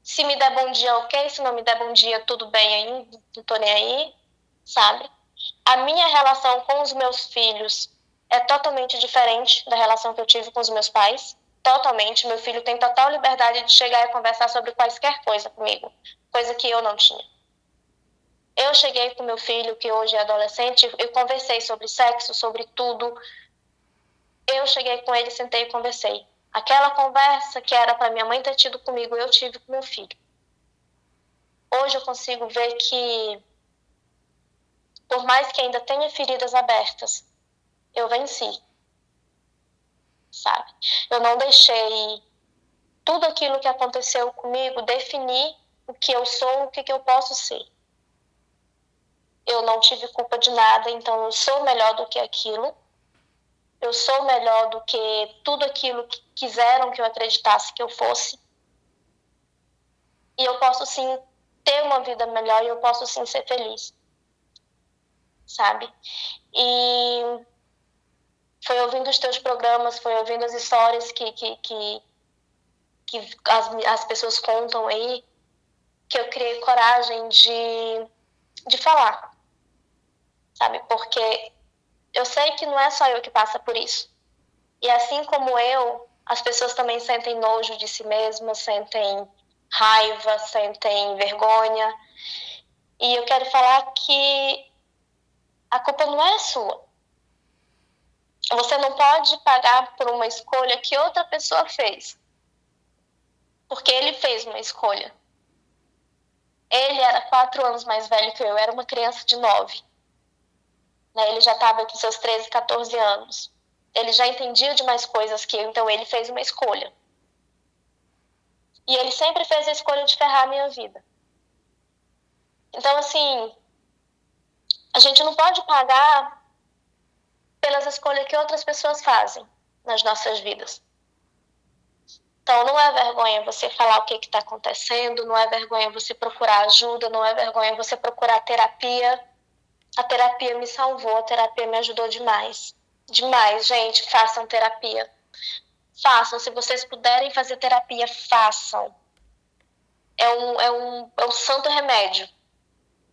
Se me der bom dia, ok. Se não me der bom dia, tudo bem aí, não tô nem aí, sabe? A minha relação com os meus filhos é totalmente diferente da relação que eu tive com os meus pais. Totalmente. Meu filho tem total liberdade de chegar e conversar sobre quaisquer coisa comigo. Coisa que eu não tinha. Eu cheguei com meu filho, que hoje é adolescente, eu conversei sobre sexo, sobre tudo. Eu cheguei com ele, sentei e conversei. Aquela conversa que era para minha mãe ter tido comigo, eu tive com meu filho. Hoje eu consigo ver que, por mais que ainda tenha feridas abertas, eu venci, sabe? Eu não deixei tudo aquilo que aconteceu comigo definir o que eu sou, o que eu posso ser. Eu não tive culpa de nada, então eu sou melhor do que aquilo. Eu sou melhor do que tudo aquilo que quiseram que eu acreditasse que eu fosse. E eu posso sim ter uma vida melhor e eu posso sim ser feliz, sabe? E foi ouvindo os teus programas, foi ouvindo as histórias que as pessoas contam aí, que eu criei coragem de falar, sabe? Porque eu sei que não é só eu que passa por isso. E assim como eu, as pessoas também sentem nojo de si mesmas, sentem raiva, sentem vergonha. E eu quero falar que a culpa não é sua. Você não pode pagar por uma escolha que outra pessoa fez. Porque ele fez uma escolha. Ele era 4 anos mais velho que eu era uma criança de 9. Ele já estava com seus 13, 14 anos. Ele já entendia de mais coisas que eu, então ele fez uma escolha. E ele sempre fez a escolha de ferrar a minha vida. Então, assim, a gente não pode pagar pelas escolhas que outras pessoas fazem nas nossas vidas. Então, não é vergonha você falar o que está acontecendo, não é vergonha você procurar ajuda, não é vergonha você procurar terapia. A terapia me salvou, a terapia me ajudou demais. Demais, gente, façam terapia. Façam, se vocês puderem fazer terapia, façam. É um santo remédio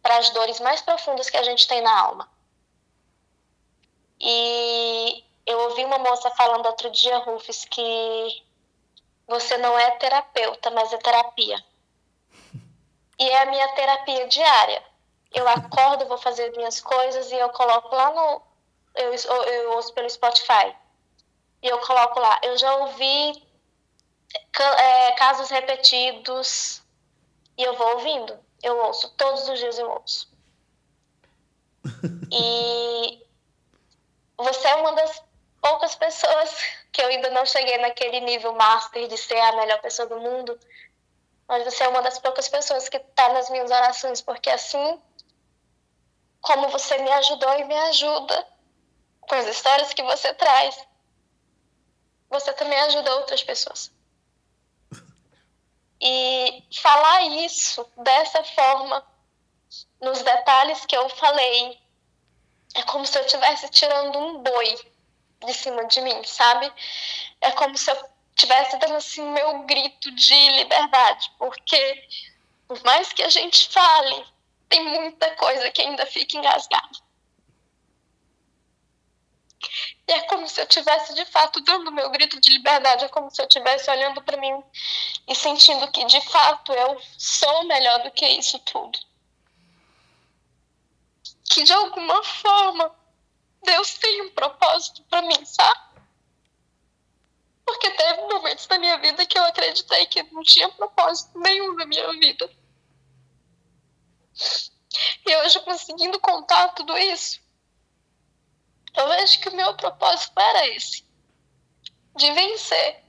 para as dores mais profundas que a gente tem na alma. E eu ouvi uma moça falando outro dia, Rufus, que você não é terapeuta, mas é terapia. E é a minha terapia diária. Eu acordo, vou fazer minhas coisas e eu coloco lá no... Eu ouço pelo Spotify. E eu coloco lá. Eu já ouvi casos repetidos e eu vou ouvindo. Eu ouço. Todos os dias eu ouço. E você é uma das poucas pessoas que eu ainda não cheguei naquele nível master de ser a melhor pessoa do mundo. Mas você é uma das poucas pessoas que está nas minhas orações. Porque assim como você me ajudou e me ajuda com as histórias que você traz, você também ajuda outras pessoas. E falar isso dessa forma, nos detalhes que eu falei, é como se eu estivesse tirando um boi de cima de mim, sabe? É como se eu estivesse dando assim meu grito de liberdade, porque por mais que a gente fale, tem muita coisa que ainda fica engasgada. E é como se eu estivesse, de fato, dando meu grito de liberdade. É como se eu estivesse olhando para mim e sentindo que, de fato, eu sou melhor do que isso tudo. Que, de alguma forma, Deus tem um propósito para mim, sabe? Porque teve momentos da minha vida que eu acreditei que não tinha propósito nenhum na minha vida. E hoje, conseguindo contar tudo isso, eu vejo que o meu propósito era esse. De vencer.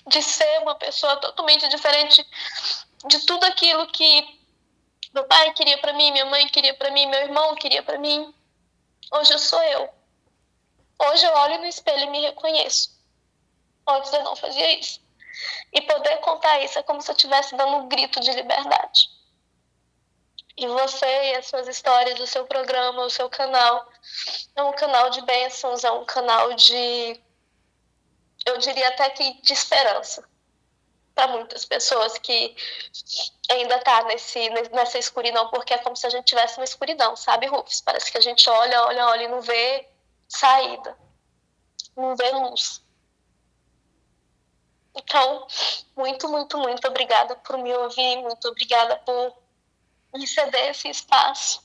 De ser uma pessoa totalmente diferente de tudo aquilo que meu pai queria pra mim, minha mãe queria pra mim, meu irmão queria pra mim. Hoje eu sou eu. Hoje eu olho no espelho e me reconheço. Antes eu não fazia isso. E poder contar isso é como se eu estivesse dando um grito de liberdade. E você e as suas histórias, o seu programa, o seu canal, é um canal de bênçãos, é um canal de, eu diria até que de esperança para muitas pessoas que ainda tá nessa escuridão, porque é como se a gente tivesse uma escuridão, sabe, Rufus? Parece que a gente olha e não vê saída, não vê luz. Então, muito, muito, muito obrigada por me ouvir, muito obrigada por me ceder esse espaço.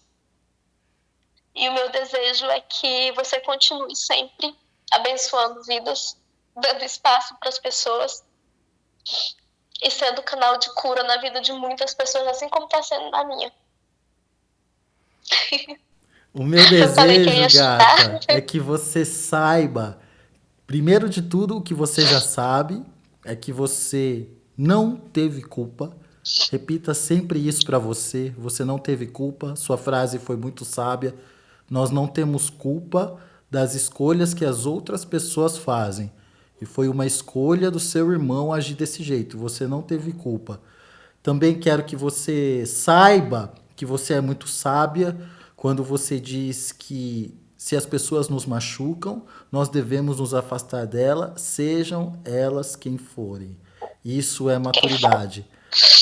E o meu desejo é que você continue sempre abençoando vidas, dando espaço para as pessoas e sendo canal de cura na vida de muitas pessoas, assim como está sendo na minha. O meu Eu falei que eu desejo, ia gata, chutar. é que você saiba, primeiro de tudo, o que você já sabe, é que você não teve culpa. Repita sempre isso pra você. Você não teve culpa. Sua frase foi muito sábia. Nós não temos culpa das escolhas que as outras pessoas fazem. E foi uma escolha do seu irmão agir desse jeito. Você não teve culpa. Também quero que você saiba que você é muito sábia quando você diz que se as pessoas nos machucam, nós devemos nos afastar dela, sejam elas quem forem. Isso é maturidade.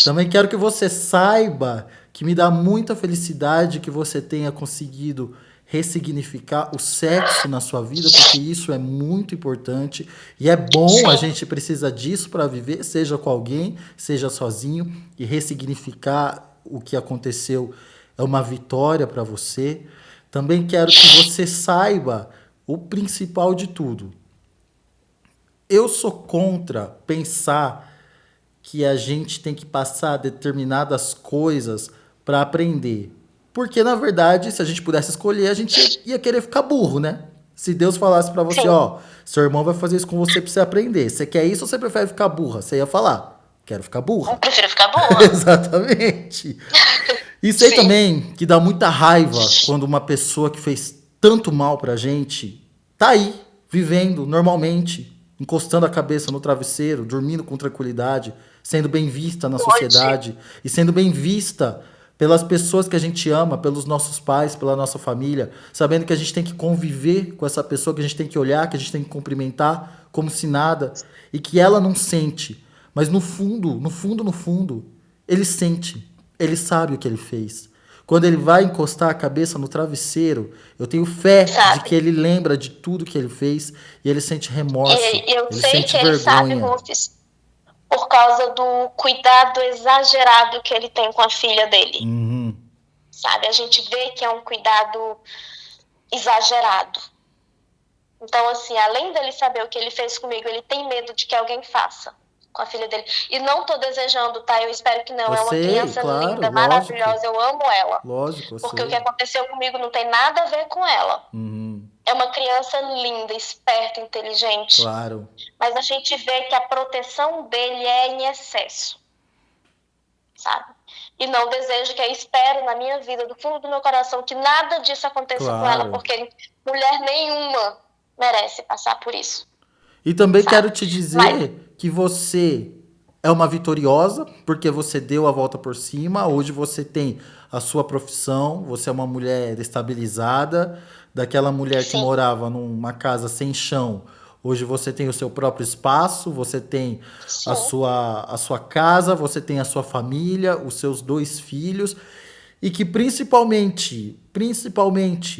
Também quero que você saiba que me dá muita felicidade que você tenha conseguido ressignificar o sexo na sua vida, porque isso é muito importante e é bom, a Sim, gente precisa disso para viver, seja com alguém, seja sozinho, e ressignificar o que aconteceu é uma vitória para você. Também quero que você saiba o principal de tudo. Eu sou contra pensar que a gente tem que passar determinadas coisas para aprender. Porque, na verdade, se a gente pudesse escolher, a gente ia querer ficar burro, né? Se Deus falasse para você, sim. ó, seu irmão vai fazer isso com você pra você aprender. Você quer isso ou você prefere ficar burra? Você ia falar, quero ficar Eu burra. prefiro ficar boa. Exatamente. E sei Sim. também que dá muita raiva quando uma pessoa que fez tanto mal pra gente tá aí, vivendo normalmente, encostando a cabeça no travesseiro, dormindo com tranquilidade, sendo bem vista na Hoje, sociedade e sendo bem vista pelas pessoas que a gente ama, pelos nossos pais, pela nossa família, sabendo que a gente tem que conviver com essa pessoa, que a gente tem que olhar, que a gente tem que cumprimentar como se nada, e que ela não sente, mas no fundo, no fundo, no fundo, ele sente, ele sabe o que ele fez. Quando ele vai encostar a cabeça no travesseiro, eu tenho fé de que sabe? ele lembra de tudo que ele fez e ele sente remorso, E eu ele sei sente que ele sabe, vergonha. Rufus, por causa do cuidado exagerado que ele tem com a filha dele. Uhum. Sabe? A gente vê que é um cuidado exagerado. Então, assim, além dele saber o que ele fez comigo, ele tem medo de que alguém faça com a filha dele. E não tô desejando, tá? Eu espero que não. Eu É uma sei, criança claro, linda, lógico, maravilhosa. Eu amo ela. lógico, eu Porque o que sei. aconteceu comigo não tem nada a ver com ela. Uhum. É uma criança linda, esperta, inteligente. Claro. Mas a gente vê que a proteção dele é em excesso, sabe? E não desejo, que eu espero na minha vida, do fundo do meu coração, que nada disso aconteça com ela, Claro. porque mulher nenhuma merece passar por isso, E também quero sabe? te Mas, dizer que você é uma vitoriosa, porque você deu a volta por cima. Hoje você tem a sua profissão, você é uma mulher estabilizada, daquela mulher que sim, morava numa casa sem chão. Hoje você tem o seu próprio espaço, você tem sim, a sua casa, você tem a sua família, os seus 2 filhos. E que principalmente,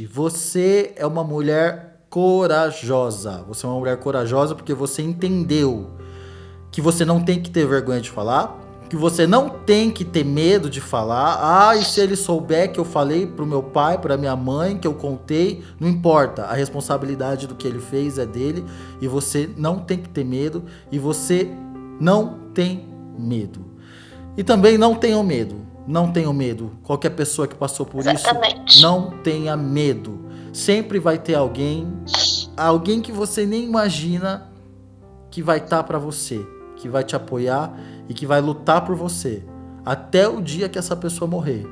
você é uma mulher corajosa. Você é uma mulher corajosa porque você entendeu que você não tem que ter vergonha de falar, que você não tem que ter medo de falar. Ah, e se ele souber que eu falei pro meu pai, pra minha mãe, que eu contei, não importa. A responsabilidade do que ele fez é dele e você não tem que ter medo e você não tem medo. E também não tenham medo. Não tenham medo. Qualquer pessoa que passou por isso, exatamente. não tenha medo. Sempre vai ter alguém que você nem imagina que vai estar pra você, que vai te apoiar e que vai lutar por você até o dia que essa pessoa morrer.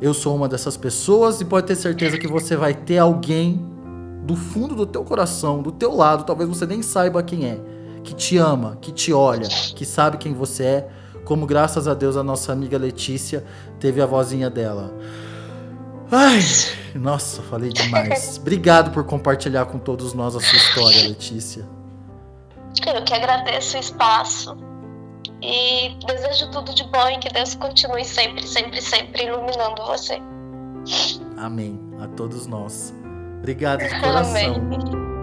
Eu sou uma dessas pessoas e pode ter certeza que você vai ter alguém do fundo do teu coração, do teu lado, talvez você nem saiba quem é, que te ama, que te olha, que sabe quem você é, como graças a Deus a nossa amiga Letícia teve a vozinha dela. Ai, nossa, falei demais. Obrigado por compartilhar com todos nós a sua história, Letícia. Eu que agradeço o espaço e desejo tudo de bom e que Deus continue sempre, sempre, sempre iluminando você. Amém. A todos nós. Obrigado de Amém. coração.